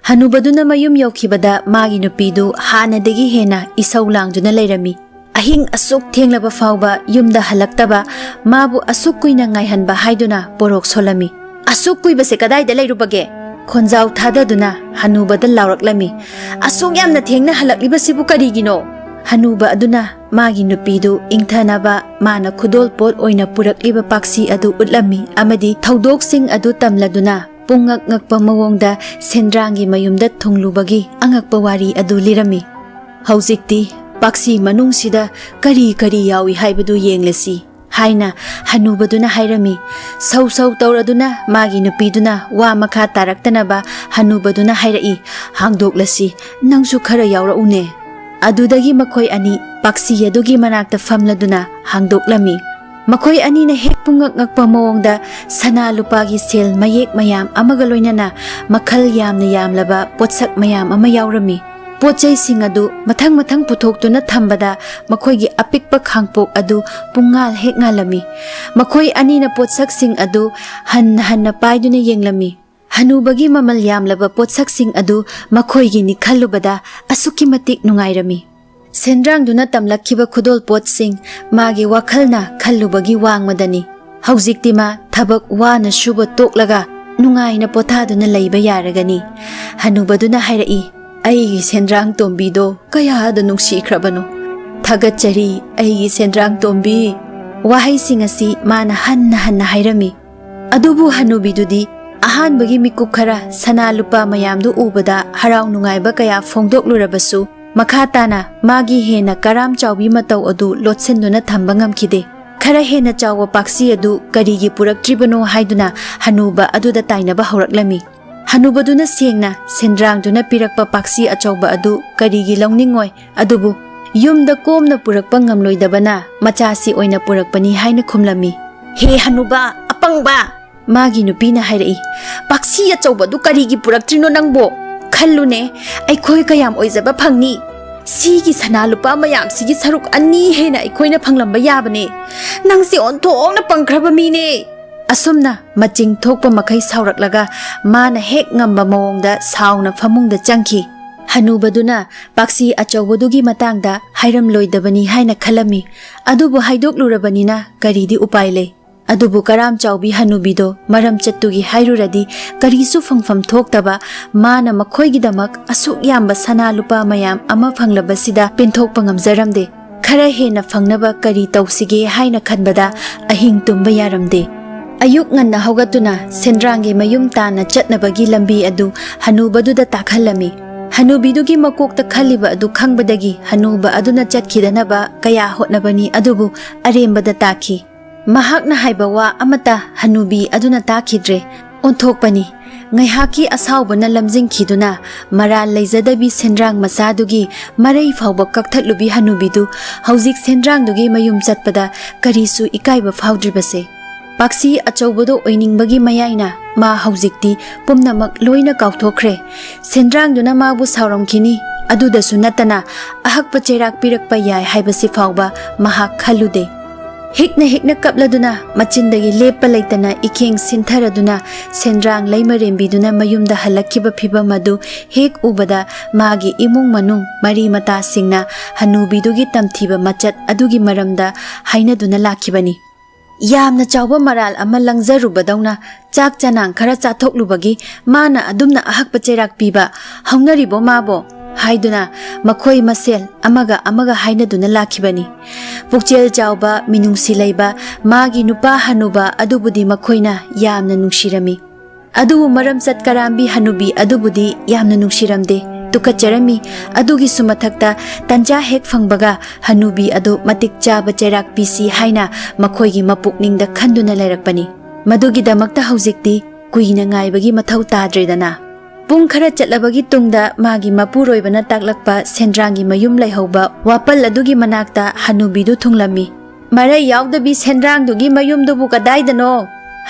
ꯍꯅꯨꯕꯗꯨꯅ ꯃꯌꯨꯝ ꯌꯧꯈꯤꯕꯗ ꯃꯥꯒꯤ ꯅꯨꯄꯤꯗꯨ ꯍꯥꯟꯅꯗꯒꯤ ꯍꯦꯟꯅ ꯏꯁꯧ ꯂꯥꯡꯗꯨꯅ ꯂꯩꯔꯝꯃꯤ꯫ ꯑꯍꯤꯡ ꯑꯁꯨꯛ ꯊꯦꯡꯂꯕ ꯐꯥꯎꯕ ꯌꯨꯝꯗ ꯍꯜꯂꯛꯇꯕ ꯃꯥꯕꯨ ꯑꯁꯨꯛ ꯀꯨꯏꯅ ꯉꯥꯏꯍꯟꯕ ꯍꯥꯏꯗꯨꯅ ꯄꯣꯔꯣꯛ ꯁꯣꯜꯂꯝꯃꯤ꯫ ꯑꯁꯨꯛ ꯀꯨꯏꯕꯁꯦ ꯀꯗꯥꯏꯗ ꯂꯩꯔꯨꯕꯒꯦ? ꯈꯣꯟꯖꯥꯎ ꯊꯥꯗꯗꯨꯅ ꯍꯅꯨꯕꯗ ꯂꯥꯎꯔꯛꯂꯝꯃꯤ꯫ ꯑꯁꯨꯛ ꯌꯥꯝꯅ ꯊꯦꯡꯅ ꯍꯜꯂꯛꯂꯤꯕꯁꯤꯕꯨ ꯀꯔꯤꯒꯤꯅꯣ? ꯍꯅꯨꯕ ꯑꯗꯨꯅ ꯃꯥꯒꯤ ꯅꯨꯄꯤꯗꯨ ꯏꯪꯊꯅꯕ ꯃꯥꯅ ꯈꯨꯗꯣꯜꯄꯣꯠ ꯑꯣꯏꯅ ꯄꯨꯔꯛꯂꯤꯕ ꯄꯥꯛꯁꯤ ꯑꯗꯨ ꯎꯠꯂꯝꯃꯤ ꯑꯃꯗꯤ ꯊꯧꯗꯣꯛꯁꯤꯡ ꯑꯗꯨ ꯇꯝꯂꯗꯨꯅ ꯄꯨꯡꯉꯛ ꯉꯛꯄ ꯃꯑꯣꯡꯗ ꯁꯦꯟꯗ꯭ꯔꯥꯡꯒꯤ ꯃꯌꯨꯝꯗ ꯊꯨꯡꯂꯨꯕꯒꯤ ꯑꯉꯛꯄ ꯋꯥꯔꯤ ꯑꯗꯨ ꯂꯤꯔꯝꯃꯤ꯫ ꯍꯧꯖꯤꯛꯇꯤ ꯄꯥꯛꯁꯤ ꯃꯅꯨꯡꯁꯤꯗ ꯀꯔꯤ ꯀꯔꯤ ꯌꯥꯎꯏ ꯍꯥꯏꯕꯗꯨ ꯌꯦꯡꯂꯁꯤ ꯍꯥꯏꯅ ꯍꯅꯨꯕꯗꯨꯅ ꯍꯥꯏꯔꯝꯃꯤ꯫ ꯁꯧ ꯁꯧ ꯇꯧꯔꯗꯨꯅ ꯃꯥꯒꯤ ꯅꯨꯄꯤꯗꯨꯅ ꯋꯥ ꯃꯈꯥ ꯇꯥꯔꯛꯇꯅꯕ ꯍꯅꯨꯕꯗꯨꯅ ꯍꯥꯏꯔꯛꯏ, ꯍꯥꯡꯗꯣꯛꯂꯁꯤ, ꯅꯪꯁꯨ ꯈꯔ ꯌꯥꯎꯔꯛꯎꯅꯦ꯫ ꯑꯗꯨꯗꯒꯤ ꯃꯈꯣꯏ ꯑꯅꯤ ꯄꯥꯛꯁꯤ ꯑꯗꯨꯒꯤ ꯃꯅꯥꯛꯇ ꯐꯝꯂꯗꯨꯅ ꯍꯥꯡꯗꯣꯛꯂꯝꯃꯤ꯫ ꯃꯈꯣꯏ ꯑꯅꯤꯅ ꯍꯦꯛ ꯄꯨꯡꯉꯛ ꯉꯛꯄ ꯃꯑꯣꯡꯗ ꯁꯅꯥ ꯂꯨꯄꯥꯒꯤ ꯁꯦꯜ ꯃꯌꯦꯛ ꯃꯌꯥꯝ ꯑꯃꯒ ꯂꯣꯏꯅꯅ ꯃꯈꯜ ꯌꯥꯝꯅ ꯌꯥꯝꯂꯕ ꯄꯣꯠꯁꯛ ꯃꯌꯥꯝ ꯑꯃ ꯌꯥꯎꯔꯝꯃꯤ꯫ ꯄꯣꯠꯆꯩꯁꯤꯡ ꯑꯗꯨ ꯃꯊꯪ ꯃꯊꯪ ꯄꯨꯊꯣꯛꯇꯨꯅ ꯊꯝꯕꯗ ꯃꯈꯣꯏꯒꯤ ꯑꯄꯤꯛꯄ ꯈꯥꯡꯄꯣꯛ ꯑꯗꯨ ꯄꯨꯡꯉꯥꯜ ꯍꯦꯛ ꯉꯥꯜꯂꯝꯃꯤ꯫ ꯃꯈꯣꯏ ꯑꯅꯤꯅ ꯄꯣꯠꯁꯛꯁꯤꯡ ꯑꯗꯨ ꯍꯟꯅ ꯍꯟꯅ ꯄꯥꯏꯗꯨꯅ ꯌꯦꯡꯂꯝꯃꯤ꯫ ꯍꯅꯨꯕꯒꯤ ꯃꯃꯜ ꯌꯥꯝꯂꯕ ꯄꯣꯠꯁꯛꯁꯤꯡ ꯑꯗꯨ ꯃꯈꯣꯏꯒꯤꯅꯤ ꯈꯜꯂꯨꯕꯗ ꯑꯁꯨꯛꯀꯤ ꯃꯇꯤꯛ ꯅꯨꯡꯉꯥꯏꯔꯝꯃꯤ꯫ ꯁꯦꯟꯗ꯭ꯔꯥꯡꯗꯨꯅ ꯇꯝꯂꯛꯈꯤꯕ ꯈꯨꯗꯣꯜꯄꯣꯠꯁꯤꯡ ꯃꯥꯒꯤ ꯋꯥꯈꯜꯅ ꯈꯜꯂꯨꯕꯒꯤ ꯋꯥꯡꯃꯗꯅꯤ꯫ ꯍꯧꯖꯤꯛꯇꯤ ꯃꯥ ꯊꯕꯛ ꯋꯥꯅ ꯁꯨꯕ ꯇꯣꯛꯂꯒ ꯅꯨꯡꯉꯥꯏꯅ ꯄꯣꯊꯥꯗꯨꯅ ꯂꯩꯕ ꯌꯥꯔꯒꯅꯤ꯫ ꯍꯅꯨꯕꯗꯨꯅ ꯍꯥꯏꯔꯛꯏ, ꯑꯩꯒꯤ ꯁꯦꯟꯗ꯭ꯔꯥꯡ ꯇꯣꯝꯕꯤꯗꯣ ꯀꯌꯥꯗ ꯅꯨꯡꯁꯤꯈ꯭ꯔꯕꯅꯣ! ꯊꯥꯒꯠꯆꯔꯤ ꯑꯩꯒꯤ ꯁꯦꯟꯗ꯭ꯔꯥꯡ ꯇꯣꯝꯕꯤ꯫ ꯋꯥꯍꯩꯁꯤꯡ ꯑꯁꯤ ꯃꯥꯅ ꯍꯟꯅ ꯍꯟꯅ ꯍꯥꯏꯔꯝꯃꯤ꯫ ꯑꯗꯨꯕꯨ ꯍꯅꯨꯕꯤꯗꯨꯗꯤ ꯑꯍꯥꯟꯕꯒꯤ ಮಿಕುꯞ ꯈꯔ ꯁꯅꯥ ꯂꯨꯄꯥ ꯃꯌꯥꯝꯗꯨ ꯎꯕꯗ ꯍꯔꯥꯎ ꯅꯨꯡꯉꯥꯏꯕ ꯀꯌꯥ ꯐꯣꯡꯗꯣꯛꯂꯨꯔꯕꯁꯨ ꯃꯈꯥ ꯇꯥꯅ ꯃꯥꯒꯤ ꯍꯦꯟꯅ ꯀꯔꯥꯝ ꯆꯥꯎꯕꯤ ꯃꯇꯧ ꯑꯗꯨ ꯂꯣꯠꯁꯤꯟꯗꯨꯅ ꯊꯝꯕ ꯉꯝꯈꯤꯗꯦ꯫ ꯈꯔ ꯍꯦꯟꯅ ꯆꯥꯎꯕ ꯄꯥꯛꯁꯤ ꯑꯗꯨ ꯀꯔꯤꯒꯤ ꯄꯨꯔꯛꯇ꯭ꯔꯤꯕꯅꯣ ꯍꯥꯏꯗꯨꯅ ꯍꯅꯨꯕ ꯑꯗꯨꯗ ꯇꯥꯏꯅꯕ ꯍꯧꯔꯛꯂꯝꯃꯤ꯫ ꯍꯅꯨꯕꯗꯨꯅ ꯁꯦꯡꯅ ꯁꯦꯟꯗ꯭ꯔꯥꯡꯗꯨꯅ ꯄꯤꯔꯛꯄ ꯄꯥꯛꯁꯤ ꯑꯆꯧꯕ ꯑꯗꯨ ꯀꯔꯤꯒꯤ ꯂꯧꯅꯤꯡꯉꯣꯏ, ꯑꯗꯨꯕꯨ ꯌꯨꯝꯗ ꯀꯣꯝꯅ ꯄꯨꯔꯛꯄ ꯉꯝꯂꯣꯏꯗꯕꯅ ꯃꯆꯥꯁꯤ ꯑꯣꯏꯅ ꯄꯨꯔꯛꯄꯅꯤ ꯍꯥꯏꯅ ꯈꯨꯝꯂꯝꯃꯤ꯫ ꯍꯦ ꯍꯅꯨꯕ ꯑꯄꯪꯕ! ꯃꯥꯒꯤ ꯅꯨꯄꯤꯅ ꯍꯥꯏꯔꯛꯏ, ꯄꯥꯛꯁꯤ ꯑꯆꯧꯕꯗꯨ ꯀꯔꯤꯒꯤ ꯄꯨꯔꯛꯇ꯭ꯔꯤꯅꯣ ꯅꯪꯕꯣ? ꯈꯜꯂꯨꯅꯦ, ꯑꯩꯈꯣꯏ ꯀꯌꯥꯝ ꯑꯣꯏꯖꯕ ꯐꯪꯅꯤ? ꯁꯤꯒꯤ ꯁꯅꯥ ꯂꯨꯄꯥ ꯃꯌꯥꯝꯁꯤꯒꯤ ꯁꯔꯨꯛ ꯑꯅꯤ ꯍꯦꯟꯅ ꯑꯩꯈꯣꯏꯅ ꯐꯪꯂꯝꯕ ꯌꯥꯕꯅꯦ꯫ ꯅꯪꯁꯦ ꯑꯣꯟꯊꯣꯛꯅ ꯄꯪꯈ꯭ꯔꯕ ꯃꯤꯅꯦ꯫ ꯑꯁꯨꯝꯅ ꯃꯆꯤꯡ ꯊꯣꯛꯄ ꯃꯈꯩ ꯁꯥꯎꯔꯛꯂꯒ ꯃꯥꯅ ꯍꯦꯛ ꯉꯝꯕ ꯃꯑꯣꯡꯗ ꯁꯥꯎꯅ ꯐꯃꯨꯡꯗ ꯆꯪꯈꯤ꯫ ꯍꯅꯨꯕꯗꯨꯅ ꯄꯥꯛꯁꯤ ꯑꯆꯧꯕꯗꯨꯒꯤ ꯃꯇꯥꯡꯗ ꯍꯥꯏꯔꯝꯂꯣꯏꯗꯕꯅꯤ ꯍꯥꯏꯅ ꯈꯜꯂꯝꯃꯤ꯫ ꯑꯗꯨꯕꯨ ꯍꯥꯏꯗꯣꯛꯂꯨꯔꯕꯅꯤꯅ ꯀꯔꯤꯗꯤ ꯎꯄꯥꯏ ꯂꯩ꯫ ꯑꯗꯨꯕꯨ ꯀꯔꯥꯝ ꯆꯥꯎꯕꯤ ꯍꯅꯨꯕꯤꯗꯣ ꯃꯔꯝ ꯆꯠꯇꯨꯒꯤ ꯍꯥꯏꯔꯨꯔꯗꯤ ꯀꯔꯤꯁꯨ ꯐꯪꯐꯝ ꯊꯣꯛꯇꯕ ꯃꯥꯅ ꯃꯈꯣꯏꯒꯤꯗꯃꯛ ꯑꯁꯨꯛ ꯌꯥꯝꯕ ꯁꯅꯥ ꯂꯨꯄꯥ ꯃꯌꯥꯝ ꯑꯃ ꯐꯪꯂꯕꯁꯤꯗ ꯄꯦꯟꯊꯣꯛꯄ ꯉꯝꯖꯔꯝꯗꯦ꯫ ꯈꯔ ꯍꯦꯟꯅ ꯐꯪꯅꯕ ꯀꯔꯤ ꯇꯧꯁꯤꯒꯦ ꯍꯥꯏꯅ ꯈꯟꯕꯗ ꯑꯍꯤꯡ ꯇꯨꯝꯕ ꯌꯥꯔꯝꯗꯦ꯫ ꯑꯌꯨꯛ ꯉꯟꯅ ꯍꯧꯒꯠꯇꯨꯅ ꯁꯦꯟꯗ꯭ꯔꯥꯡꯒꯤ ꯃꯌꯨꯝ ꯇꯥꯟꯅ ꯆꯠꯅꯕꯒꯤ ꯂꯝꯕꯤ ꯑꯗꯨ ꯍꯅꯨꯕꯗꯨꯗ ꯇꯥꯛꯍꯜꯂꯝꯃꯤ꯫ ꯍꯅꯨꯕꯤꯗꯨꯒꯤ ꯃꯀꯣꯛꯇ ꯈꯜꯂꯤꯕ ꯑꯗꯨ ꯈꯪꯕꯗꯒꯤ ꯍꯅꯨꯕ ꯑꯗꯨꯅ ꯆꯠꯈꯤꯗꯅꯕ ꯀꯌా ꯍꯣꯠꯅꯕꯅꯤ, ꯑꯗꯨꯕꯨ ꯑꯔꯦꯝꯕꯗ ꯇꯥꯈꯤ꯫ ꯃꯍꯥꯛꯅ ꯍꯥꯏꯕ ꯋꯥ ꯑꯃꯠꯇ ꯍꯅꯨꯕꯤ ꯑꯗꯨꯅ ꯇꯥꯈꯤꯗ꯭ꯔꯦ꯫ ꯑꯣꯟꯊꯣꯛꯄꯅꯤ, ꯉꯥꯏꯍꯥꯛꯀꯤ ꯑꯁꯥꯎꯕꯅ ꯂꯝꯖꯤꯡꯈꯤꯗꯨꯅ ꯃꯔꯥꯜ ꯂꯩꯖꯗꯕꯤ ꯁꯦꯟꯗ꯭ꯔꯥꯡ ꯃꯆꯥꯗꯨꯒꯤ ꯃꯔꯩ ꯐꯥꯎꯕ ꯀꯛꯊꯠꯂꯨꯕꯤ ꯍꯅꯨꯕꯤꯗꯨ ꯍꯧꯖꯤꯛ ꯁꯦꯟꯗ꯭ꯔꯥꯡꯗꯨꯒꯤ ꯃꯌꯨꯝ ꯆꯠꯄꯗ ꯀꯔꯤꯁꯨ ꯏꯀꯥꯏꯕ ꯐꯥꯎꯗ꯭ꯔꯤꯕꯁꯦ꯫ ꯄꯥꯛꯁꯤ ꯑꯆꯧꯕꯗꯣ ꯑꯣꯏꯅꯤꯡꯕꯒꯤ ꯃꯌꯥꯏꯅ ꯃꯥ ꯍꯧꯖꯤꯛꯇꯤ ꯄꯨꯝꯅꯃꯛ ꯂꯣꯏꯅ ꯀꯥꯎꯊꯣꯛꯈ꯭ꯔꯦ꯫ ꯁꯦꯟꯗ꯭ꯔꯥꯡꯗꯨꯅ ꯃꯥꯕꯨ ꯁꯥꯎꯔꯝꯈꯤꯅꯤ, ꯑꯗꯨꯗꯁꯨ ꯅꯠꯇꯅ ꯑꯍꯛꯄ ꯆꯩꯔꯥꯛ ꯄꯤꯔꯛꯄ ꯌꯥꯏ ꯍꯥꯏꯕꯁꯤ ꯐꯥꯎꯕ ꯃꯍꯥꯛ ꯈꯜꯂꯨꯗꯦ꯫ ꯍꯤꯛꯅ ꯍꯤꯛꯅ ꯀꯞꯂꯗꯨꯅ ꯃꯆꯤꯟꯗꯒꯤ ꯂꯦꯞꯄ ꯂꯩꯇꯅ ꯏꯈꯦꯡ ꯁꯤꯟꯊꯔꯗꯨꯅ ꯁꯦꯟꯗ꯭ꯔꯥꯡ ꯂꯩꯃꯔꯦꯝꯕꯤꯗꯨꯅ ꯃꯌꯨꯝꯗ ꯍꯜꯂꯛꯈꯤꯕ ꯐꯤꯚꯝ ꯑꯗꯨ ꯍꯦꯛ ꯎꯕꯗ ꯃꯥꯒꯤ ꯏꯃꯨꯡ ꯃꯅꯨꯡ ꯃꯔꯤ ꯃꯇꯥꯁꯤꯡꯅ ꯍꯅꯨꯕꯤꯗꯨꯒꯤ ꯇꯝꯊꯤꯕ ꯃꯆꯠ ꯑꯗꯨꯒꯤ ꯃꯔꯝꯗ ꯍꯥꯏꯅꯗꯨꯅ ꯂꯥꯛꯈꯤꯕꯅꯤ꯫ ꯌꯥꯝꯅ ꯆꯥꯎꯕ ꯃꯔꯥꯜ ꯑꯃ ꯂꯪꯖꯔꯨꯕꯗꯧꯅ ꯆꯥꯛ ꯆꯅꯥꯡ ꯈꯔ ꯆꯥꯊꯣꯛꯂꯨꯕꯒꯤ ꯃꯥꯅ ꯑꯗꯨꯝꯅ ꯑꯍꯛꯄ ꯆꯩꯔꯥꯛ ꯄꯤꯕ ꯍꯧꯅꯔꯤꯕꯣ ꯃꯥꯕꯣ ꯍꯥꯏꯗꯨꯅ ꯃꯈꯣꯏ ꯃꯁꯦꯜ ꯑꯃꯒ ꯑꯃꯒ ꯍꯥꯏꯅꯗꯨꯅ ꯂꯥꯛꯈꯤꯕꯅꯤ꯫ ꯄꯨꯛꯆꯦꯜ ꯆꯥꯎꯕ ꯃꯤꯅꯨꯡꯁꯤ ꯂꯩꯕ ꯃꯥꯒꯤ ꯅꯨꯄꯥ ꯍꯅꯨꯕ ꯑꯗꯨꯕꯨꯗꯤ ꯃꯈꯣꯏꯅ ꯌꯥꯝꯅ ꯅꯨꯡꯁꯤꯔꯝꯃꯤ꯫ ꯑꯗꯨꯕꯨ ꯃꯔꯝꯆꯠ ꯀꯔꯥꯝꯕꯤ ꯍꯅꯨꯕꯤ ꯑꯗꯨꯕꯨꯗꯤ ꯌꯥꯝꯅ ꯅꯨꯡꯁꯤꯔꯝꯗꯦ, ꯇꯨꯀꯠꯆꯔꯝꯃꯤ꯫ ꯑꯗꯨꯒꯤꯁꯨ ꯃꯊꯛꯇ ꯇꯟꯖꯥ ꯍꯦꯛ ꯐꯪꯕꯒ ꯍꯅꯨꯕꯤ ꯑꯗꯨ ꯃꯇꯤꯛ ꯆꯥꯕ ꯆꯩꯔꯥꯛ ꯄꯤꯁꯤ ꯍꯥꯏꯅ ꯃꯈꯣꯏꯒꯤ ꯃꯄꯨꯛꯅꯤꯡꯗ ꯈꯟꯗꯨꯅ ꯂꯩꯔꯛꯄꯅꯤ꯫ ꯃꯗꯨꯒꯤꯗꯃꯛꯇ ꯍꯧꯖꯤꯛꯇꯤ ꯀꯨꯏꯅ ꯉꯥꯏꯕꯒꯤ ꯃꯊꯧ ꯇꯥꯗ꯭ꯔꯦꯗꯅ꯫ ꯄꯨꯡ ꯈꯔ ꯆꯠꯂꯕꯒꯤ ꯇꯨꯡꯗ ꯃꯥꯒꯤ ꯃꯄꯨꯔꯣꯏꯕꯅ ꯇꯥꯛꯂꯛꯄ ꯁꯦꯟꯗ꯭ꯔꯥꯡꯒꯤ ꯃꯌꯨꯝ ꯂꯩꯍꯧꯕ ꯋꯥꯄꯜ ꯑꯗꯨꯒꯤ ꯃꯅꯥꯛꯇ ꯍꯅꯨꯕꯤꯗꯨ ꯊꯨꯡꯂꯝꯃꯤ꯫ ꯃꯔꯩ ꯌꯥꯎꯗꯕꯤ ꯁꯦꯟꯗ꯭ꯔꯥꯡꯗꯨꯒꯤ ꯃꯌꯨꯝꯗꯨꯕꯨ ꯀꯗꯥꯏꯗꯅꯣ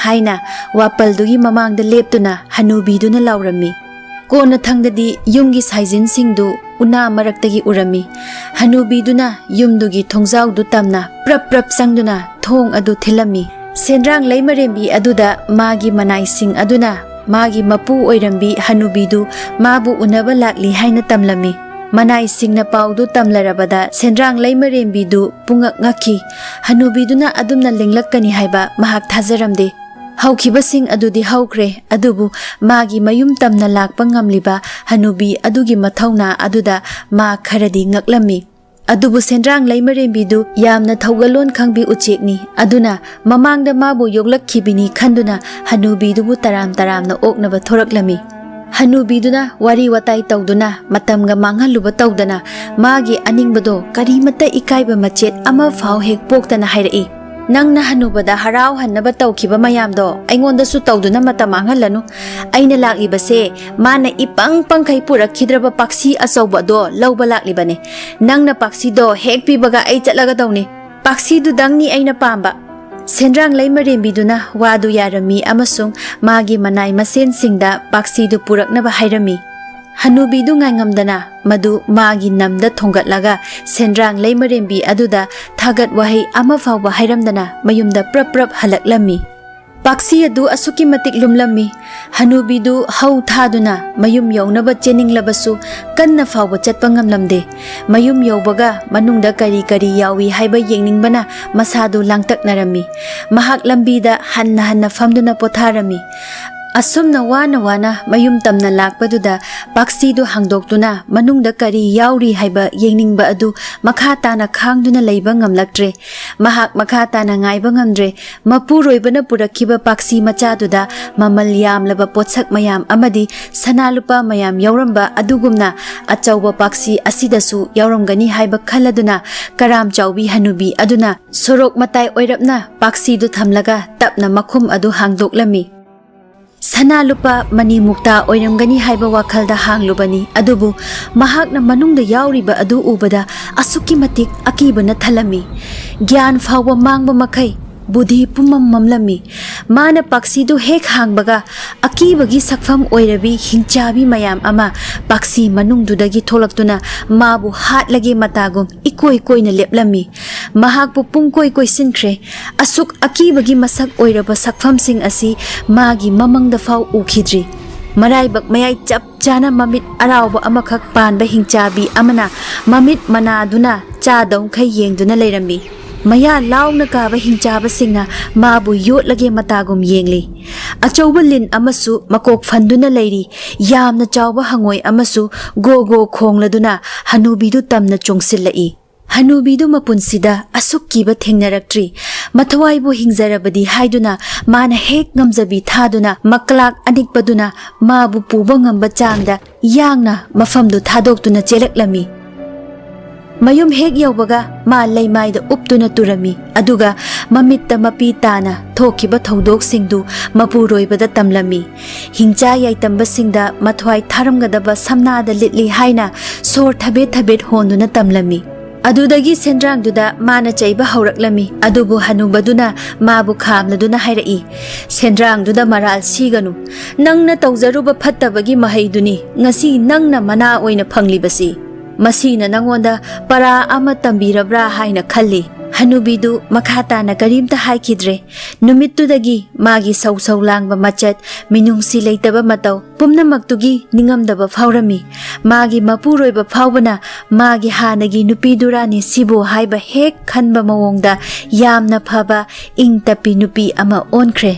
ꯍꯥꯏꯅ ꯋꯥꯄꯜꯗꯨꯒꯤ ꯃꯃꯥꯡꯗ ꯂꯦꯞꯇꯨꯅ ꯍꯅꯨꯕꯤꯗꯨꯅ ꯂꯥꯎꯔꯝꯃꯤ꯫ ꯀꯣꯟꯅ ꯊꯪꯗꯗꯤ ꯌꯨꯝꯒꯤ ꯁꯥꯏꯖꯤꯟꯁꯤꯡꯗꯨ ꯎꯅꯥ ꯃꯔꯛꯇꯒꯤ ꯎꯔꯝꯃꯤ꯫ ꯍꯅꯨꯕꯤꯗꯨꯅ ꯌꯨꯝꯗꯨꯒꯤ ꯊꯣꯡꯖꯥꯎꯗꯨ ꯇꯝꯅ ꯄ꯭ꯔꯞ ꯄ꯭ꯔꯞ ꯆꯪꯗꯨꯅ ꯊꯣꯡ ꯑꯗꯨ ꯊꯤꯜꯂꯝꯃꯤ꯫ ꯁꯦꯟꯗ꯭ꯔꯥꯡ ꯂꯩꯃꯔꯦꯝꯕꯤ ꯑꯗꯨꯗ ꯃꯥꯒꯤ ꯃꯅꯥꯏꯁꯤꯡ ꯑꯗꯨꯅ ꯃꯥꯒꯤ ꯃꯄꯨ ꯑꯣꯏꯔꯝꯕꯤ ꯍꯅꯨꯕꯤꯗꯨ ꯃꯥꯕꯨ ꯎꯅꯕ ꯂꯥꯛꯂꯤ ꯍꯥꯏꯅ ꯇꯝꯂꯝꯃꯤ꯫ ꯃꯅꯥꯏꯁꯤꯡꯅ ꯄꯥꯎꯗꯨ ꯇꯝꯂꯔꯕꯗ ꯁꯦꯟꯗ꯭ꯔꯥꯡ ꯂꯩꯃꯔꯦꯝꯕꯤꯗꯨ ꯄꯨꯡꯉꯛ ꯉꯛꯈꯤ꯫ ꯍꯅꯨꯕꯤꯗꯨꯅ ꯑꯗꯨꯝꯅ ꯂꯦꯡꯂꯛꯀꯅꯤ ꯍꯥꯏꯕ ꯃꯍꯥꯛ ꯊꯥꯖꯔꯝꯗꯦ꯫ ꯍꯧꯈꯤꯕꯁꯤꯡ ꯑꯗꯨꯗꯤ ꯍꯧꯈ꯭ꯔꯦ, ꯑꯗꯨꯕꯨ ꯃꯥꯒꯤ ꯃꯌꯨꯝ ꯇꯝꯅ ꯂꯥꯛꯄ ꯉꯝꯂꯤꯕ ꯍꯅꯨꯕꯤ ꯑꯗꯨꯒꯤ ꯃꯊꯧꯅꯥ ꯑꯗꯨꯗ ꯃꯥ ꯈꯔꯗꯤ ꯉꯛꯂꯝꯃꯤ꯫ ꯑꯗꯨꯕꯨ ꯁꯦꯟꯗ꯭ꯔꯥꯡ ꯂꯩꯃꯔꯦꯝꯕꯤꯗꯨ ꯌꯥꯝꯅ ꯊꯧꯒꯜꯂꯣꯟ ꯈꯪꯕꯤ ꯎꯆꯦꯛꯅꯤ, ꯑꯗꯨꯅ ꯃꯃꯥꯡꯗ ꯃꯥꯕꯨ ꯌꯣꯛꯂꯛꯈꯤꯕꯅꯤ ꯈꯟꯗꯨꯅ ꯍꯅꯨꯕꯤꯗꯨꯕꯨ ꯇꯔꯥꯝ ꯇꯔꯥꯝꯅ ꯑꯣꯛꯅꯕ ꯊꯣꯔꯛꯂꯝꯃꯤ꯫ ꯍꯅꯨꯕꯤꯗꯨꯅ ꯋꯥꯔꯤ ꯋꯥꯇꯥꯏ ꯇꯧꯗꯨꯅ ꯃꯇꯝꯒ ꯃꯥꯡꯍꯜꯂꯨꯕ ꯇꯧꯗꯅ ꯃꯥꯒꯤ ꯑꯅꯤꯡꯕꯗꯣ ꯀꯔꯤꯃꯠꯇ ꯏꯀꯥꯏꯕ ꯃꯆꯦꯠ ꯑꯃꯐꯥꯎ ꯍꯦꯛ ꯄꯣꯛꯇꯅ ꯍꯥꯏꯔꯛꯏ꯫ ꯅꯪꯅ ꯍꯅꯨꯕꯗ ꯍꯔꯥꯎꯍꯟꯅꯕ ꯇꯧꯈꯤꯕ ꯃꯌꯥꯝꯗꯣ ꯑꯩꯉꯣꯟꯗꯁꯨ ꯇꯧꯗꯨꯅ ꯃꯇꯝ ꯃꯥꯡꯍꯜꯂꯅꯨ꯫ ꯑꯩꯅ ꯂꯥꯛꯂꯤꯕꯁꯦ ꯃꯥꯅ ꯏꯄꯪ ꯄꯪꯈꯩ ꯄꯨꯔꯛꯈꯤꯗ꯭ꯔꯕ ꯄꯥꯛꯁꯤ ꯑꯆꯧꯕꯗꯣ ꯂꯧꯕ ꯂꯥꯛꯂꯤꯕꯅꯦ꯫ ꯅꯪꯅ ꯄꯥꯛꯁꯤꯗꯣ ꯍꯦꯛ ꯄꯤꯕꯒ ꯑꯩ ꯆꯠꯂꯒꯗꯧꯅꯤ꯫ ꯄꯥꯛꯁꯤꯗꯨꯗꯪꯅꯤ ꯑꯩꯅ ꯄꯥꯝꯕ꯫ ꯁꯦꯟꯗ꯭ꯔꯥꯡ ꯂꯩꯃꯔꯦꯝꯕꯤꯗꯨꯅ ꯋꯥꯗꯨ ꯌꯥꯔꯝꯃꯤ ꯑꯃꯁꯨꯡ ꯃꯥꯒꯤ ꯃꯅꯥꯏ ꯃꯁꯦꯟꯁꯤꯡꯗ ꯄꯥꯛꯁꯤꯗꯨ ꯄꯨꯔꯛꯅꯕ ꯍꯥꯏꯔꯝꯃꯤ꯫ ꯍꯅꯨꯕꯤꯗꯨ ꯉꯥꯏꯉꯝꯗꯅ ꯃꯗꯨ ꯃꯥꯒꯤ ꯅꯝꯗ ꯊꯣꯡꯒꯠꯂꯒ ꯁꯦꯟꯗ꯭ꯔꯥꯡ ꯂꯩꯃꯔꯦꯝꯕꯤ ꯑꯗꯨꯗ ꯊꯥꯒꯠ ꯋꯥꯍꯩ ꯑꯃꯐꯥꯎꯕ ꯍꯥꯏꯔꯝꯗꯅ ꯃꯌꯨꯝꯗ ꯄ꯭ꯔꯞ ꯄ꯭ꯔꯞ ꯍꯜꯂꯛꯂꯝꯃꯤ꯫ ꯄꯥꯛꯁꯤ ꯑꯗꯨ ꯑꯁꯨꯛꯀꯤ ꯃꯇꯤꯛ ꯂꯨꯝꯂꯝꯃꯤ꯫ ꯍꯅꯨꯕꯤꯗꯨ ꯍꯧ ꯊꯥꯗꯨꯅ ꯃꯌꯨꯝ ꯌꯧꯅꯕ ꯆꯦꯟꯅꯤꯡꯂꯕꯁꯨ ꯀꯟꯅ ꯐꯥꯎꯕ ꯆꯠꯄ ꯉꯝꯂꯝꯗꯦ꯫ ꯃꯌꯨꯝ ꯌꯧꯕꯒ ꯃꯅꯨꯡꯗ ꯀꯔꯤ ꯀꯔꯤ ꯌꯥꯎꯏ ꯍꯥꯏꯕ ꯌꯦꯡꯅꯤꯡꯕꯅ ꯃꯁꯥꯗꯨ ꯂꯥꯡꯇꯛꯅꯔꯝꯃꯤ꯫ ꯃꯍꯥꯛ ꯂꯝꯕꯤꯗ ꯍꯟꯅ ꯍꯟꯅ ꯐꯝꯗꯨꯅ ꯄꯣꯊꯥꯔꯝꯃꯤ꯫ ꯑꯁꯨꯝꯅ ꯋꯥꯅ ꯋꯥꯅ ꯃꯌꯨꯝ ꯇꯝꯅ ꯂꯥꯛꯄꯗꯨꯗ ꯄꯥꯛꯁꯤꯗꯨ ꯍꯥꯡꯗꯣꯛꯇꯨꯅ ꯃꯅꯨꯡꯗ ꯀꯔꯤ ꯌꯥꯎꯔꯤ ꯍꯥꯏꯕ ꯌꯦꯡꯅꯤꯡꯕ ꯑꯗꯨ ꯃꯈꯥ తాꯅ ꯈꯥꯡꯗꯨꯅ ꯂꯩꯕ ꯉꯝꯂꯛꯇ꯭ꯔꯦ꯫ ꯃꯍꯥꯛ ꯃꯈꯥ ꯇꯥꯅ ꯉꯥꯏꯕ ꯉꯝꯗ꯭ꯔꯦ꯫ ꯃꯄꯨꯔꯣꯏꯕꯅ ꯄꯨꯔꯛꯈꯤꯕ ꯄꯥꯛꯁꯤ ꯃꯆꯥꯗꯨꯗ ꯃꯃꯜ ꯌꯥꯝꯂꯕ ꯄꯣꯠꯁꯛ ꯃꯌꯥꯝ ꯑꯃꯗꯤ ꯁꯅꯥ ꯂꯨꯄꯥ ꯃꯌꯥꯝ ꯌꯥꯎꯔꯝꯕ ꯑꯗꯨꯒꯨꯝꯅ ꯑꯆꯧꯕ ꯄꯥꯛꯁꯤ ꯑꯁꯤꯗꯁꯨ ꯌꯥꯎꯔꯝꯒꯅꯤ ꯍꯥꯏꯕ ꯈꯜꯂꯗꯨꯅ ꯀꯔꯥꯝ ꯆꯥꯎꯕꯤ ꯍꯅꯨꯕꯤ ꯑꯗꯨꯅ ꯁꯣꯔꯣꯛ ꯃꯇꯥꯏ ꯑꯣꯏꯔꯞꯅ ꯄꯥꯛꯁꯤꯗꯨ ꯊꯝꯂꯒ ꯇꯞꯅ ꯃꯈꯨꯝ ꯑꯗꯨ ꯍꯥꯡꯗꯣꯛꯂꯝꯃꯤ꯫ ꯁꯅꯥ ꯂꯨꯄꯥ ꯃꯅꯤ ꯃꯨꯛꯇꯥ ꯑꯣꯏꯔꯝꯒꯅꯤ ꯍꯥꯏꯕ ꯋꯥꯈꯜꯗ ꯍꯥꯡꯂꯨꯕꯅꯤ, ꯑꯗꯨꯕꯨ ꯃꯍꯥꯛꯅ ꯃꯅꯨꯡꯗ ꯌꯥꯎꯔꯤꯕ ꯑꯗꯨ ꯎꯕꯗ ꯑꯁꯨꯛꯀꯤ ꯃꯇꯤꯛ ꯑꯀꯤꯕꯅ ꯊꯜꯂꯝꯃꯤ꯫ ꯒ꯭ꯌꯥꯟ ꯐꯥꯎꯕ ꯃꯥꯡꯕ ꯃꯈꯩ ꯕꯨꯙꯤ ꯄꯨꯝꯃꯝ ꯃꯝꯂꯝꯃꯤ꯫ ꯃꯥꯅ ꯄꯥꯛꯁꯤꯗꯨ ꯍꯦꯛ ꯍꯥꯡꯕꯒ ꯑꯀꯤꯕꯒꯤ ꯁꯛꯐꯝ ꯑꯣꯏꯔꯕꯤ ꯍꯤꯡꯆꯥꯕꯤ ꯃꯌꯥꯝ ꯑꯃ ꯄꯥꯛꯁꯤ ꯃꯅꯨꯡꯗꯨꯗꯒꯤ ꯊꯣꯛꯂꯛꯇꯨꯅ ꯃꯥꯕꯨ ꯍꯥꯠꯂꯒꯦ ꯃꯇꯥꯒꯨꯝ ꯏꯀꯣꯏ ꯀꯣꯏꯅ ꯂꯦꯞꯂꯝꯃꯤ꯫ ꯃꯍꯥꯛꯄꯨ ꯄꯨꯡꯀꯣꯏ ꯀꯣꯏꯁꯤꯟꯈ꯭ꯔꯦ꯫ ꯑꯁꯨꯛ ꯑꯀꯤꯕꯒꯤ ꯃꯁꯛ ꯑꯣꯏꯔꯕ ꯁꯛꯐꯝꯁꯤꯡ ꯑꯁꯤ ꯃꯥꯒꯤ ꯃꯃꯪꯗ ꯐꯥꯎ ꯎꯈꯤꯗ꯭ꯔꯤ꯫ ꯃꯔꯥꯏꯕꯛ ꯃꯌꯥꯏ ꯆꯞ ꯆꯥꯅ ꯃꯃꯤꯠ ꯑꯔꯥꯎꯕ ꯑꯃꯈꯛ ꯄꯥꯟꯕ ꯍꯤꯡꯆꯥꯕꯤ ꯑꯃꯅ ꯃꯃꯤꯠ ꯃꯅꯥꯗꯨꯅ ꯆꯥꯗꯧꯈꯩ ꯌꯦꯡꯗꯨꯅ ꯂꯩꯔꯝꯃꯤ꯫ ꯃꯌꯥ ꯂꯥꯎꯅ ꯀꯥꯕ ꯍꯤꯡꯆꯥꯕꯁꯤꯡꯅ ꯃꯥꯕꯨ ꯌꯣꯠꯂꯒꯦ ꯃꯇꯥꯒꯨꯝ ꯌꯦꯡꯂꯤ꯫ ꯑꯆꯧꯕ ꯂꯤꯟ ꯑꯃꯁꯨ ꯃꯀꯣꯛ ꯐꯟꯗꯨꯅ ꯂꯩꯔꯤ꯫ ꯌꯥꯝꯅ ꯆꯥꯎꯕ ꯍꯪꯉꯣꯏ ꯑꯃꯁꯨ ꯒꯣ ꯒꯣ ꯈꯣꯡꯂꯗꯨꯅ ꯍꯅꯨꯕꯤꯗꯨ ꯇꯝꯅ ꯆꯣꯡꯁꯤꯜꯂꯛꯏ꯫ ꯍꯅꯨꯕꯤꯗꯨ ꯃꯄꯨꯟꯁꯤꯗ ꯑꯁꯨꯛ ꯀꯤꯕ ꯊꯦꯡꯅꯔꯛꯇ꯭ꯔꯤ꯫ ꯃꯊꯋꯥꯏꯕꯨ ꯍꯤꯡꯖꯔꯕꯗꯤ ꯍꯥꯏꯗꯨꯅ ꯃꯥꯅ ꯍꯦꯛ ꯉꯝꯖꯕꯤ ꯊꯥꯗꯨꯅ ꯃꯀ꯭ꯂꯥꯛ ꯑꯅꯤꯛꯄꯗꯨꯅ ꯃꯥꯕꯨ ꯄꯨꯕ ꯉꯝꯕ ꯆꯥꯡꯗ ꯌꯥꯡꯅ ꯃꯐꯝꯗꯨ ꯊꯥꯗꯣꯛꯇꯨꯅ ꯆꯦꯜꯂꯛꯂꯝꯃꯤ꯫ ꯃꯌꯨꯝ ꯍꯦꯛ ꯌꯧꯕꯒ ꯃꯥ ꯂꯩꯃꯥꯏꯗ ꯎꯞꯇꯨꯅ ꯇꯨꯔꯝꯃꯤ, ꯑꯗꯨꯒ ꯃꯃꯤꯠꯇ ꯃꯄꯤ ꯇꯥꯅ ꯊꯣꯛꯈꯤꯕ ꯊꯧꯗꯣꯛꯁꯤꯡꯗꯨ ꯃꯄꯨꯔꯣꯏꯕꯗ ꯇꯝꯂꯝꯃꯤ꯫ ꯍꯤꯡꯆꯥ ꯌꯥꯏꯇꯝꯕꯁꯤꯡꯗ ꯃꯊ꯭ꯋꯥꯏ ꯊꯥꯔꯝꯒꯗꯕ ꯁꯝꯅꯥꯗ ꯂꯤꯠꯂꯤ ꯍꯥꯏꯅ ꯁꯣꯔ ꯊꯕꯦꯠ ꯊꯕꯦꯠ ꯍꯣꯟꯗꯨꯅ ꯇꯝꯂꯝꯃꯤ꯫ ꯑꯗꯨꯗꯒꯤ ꯁꯦꯟꯗ꯭ꯔꯥꯡꯗꯨꯗ ꯃꯥꯅ ꯆꯩꯕ ꯍꯧꯔꯛꯂꯝꯃꯤ, ꯑꯗꯨꯕꯨ ꯍꯅꯨꯕꯗꯨꯅ ꯃꯥꯕꯨ ꯈꯥꯝꯂꯗꯨꯅ ꯍꯥꯏꯔꯛꯏ, ꯁꯦꯟꯗ꯭ꯔꯥꯡꯗꯨꯗ ꯃꯔꯥꯜ ꯁꯤꯒꯅꯨ꯫ ꯅꯪꯅ ꯇꯧꯖꯔꯨꯕ ꯐꯠꯇꯕꯒꯤ ꯃꯍꯩꯗꯨꯅꯤ ꯉꯁꯤ ꯅꯪꯅ ꯃꯅꯥ ꯑꯣꯏꯅ ꯐꯪꯂꯤꯕꯁꯤ꯫ ꯃꯁꯤꯅ ꯅꯪꯉꯣꯟꯗ ꯄꯔꯥ ꯑꯃ ꯇꯝꯕꯤꯔꯕ꯭ꯔꯥ ꯍꯥꯏꯅ ꯈꯜꯂꯤ꯫ ꯍꯅꯨꯕꯤꯗꯨ ꯃꯈꯥ ꯇꯥꯅ ꯀꯔꯤꯝꯇ ꯍꯥꯏꯈꯤꯗ꯭ꯔꯦ꯫ ꯅꯨꯃꯤꯠꯇꯨꯗꯒꯤ ꯃꯥꯒꯤ ꯁꯧ ꯁꯧ ꯂꯥꯡꯕ ꯃꯆꯠ, ꯃꯤꯅꯨꯡꯁꯤ ꯂꯩꯇꯕ ꯃꯇꯧ ꯄꯨꯝꯅꯃꯛꯇꯨꯒꯤ ꯅꯤꯡꯉꯝꯗꯕ ꯐꯥꯎꯔꯝꯃꯤ꯫ ꯃꯥꯒꯤ ꯃꯄꯨꯔꯣꯏꯕ ꯐꯥꯎꯕꯅ ꯃꯥꯒꯤ ꯍꯥꯟꯅꯒꯤ ꯅꯨꯄꯤꯗꯨꯔꯥꯅꯤ ꯁꯤꯕꯨ ꯍꯥꯏꯕ ꯍꯦꯛ ꯈꯟꯕ ꯃꯑꯣꯡꯗ ꯌꯥꯝꯅ ꯐꯕ ꯏꯪ ꯇꯞꯄꯤ ꯅꯨꯄꯤ ꯑꯃ ꯑꯣꯟꯈ꯭ꯔꯦ꯫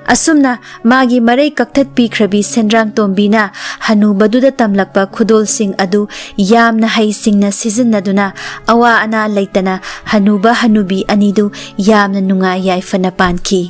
ꯑꯁꯨꯝꯅ ꯃꯥꯒꯤ ꯃꯔꯩ ꯀꯛꯊꯠꯄꯤꯈ꯭ꯔꯕꯤ ꯁꯦꯟꯗ꯭ꯔꯥꯡ ꯇꯣꯝꯕꯤꯅ ꯍꯅꯨꯕꯗꯨꯗ ꯇꯝꯂꯛꯄ ꯈꯨꯗꯣꯜꯁꯤꯡ ꯑꯗꯨ ꯌꯥꯝꯅ ꯍꯩꯁꯤꯡꯅ ꯁꯤꯖꯤꯟꯅꯗꯨꯅ ꯑꯋꯥ ꯑꯅꯥ ꯂꯩꯇꯅ ꯍꯅꯨꯕ ꯍꯅꯨꯕꯤ ꯑꯅꯤꯗꯨ ꯌꯥꯝꯅ ꯅꯨꯡꯉꯥꯏ ꯌꯥꯏꯐꯅ ꯄꯥꯟꯈꯤ꯫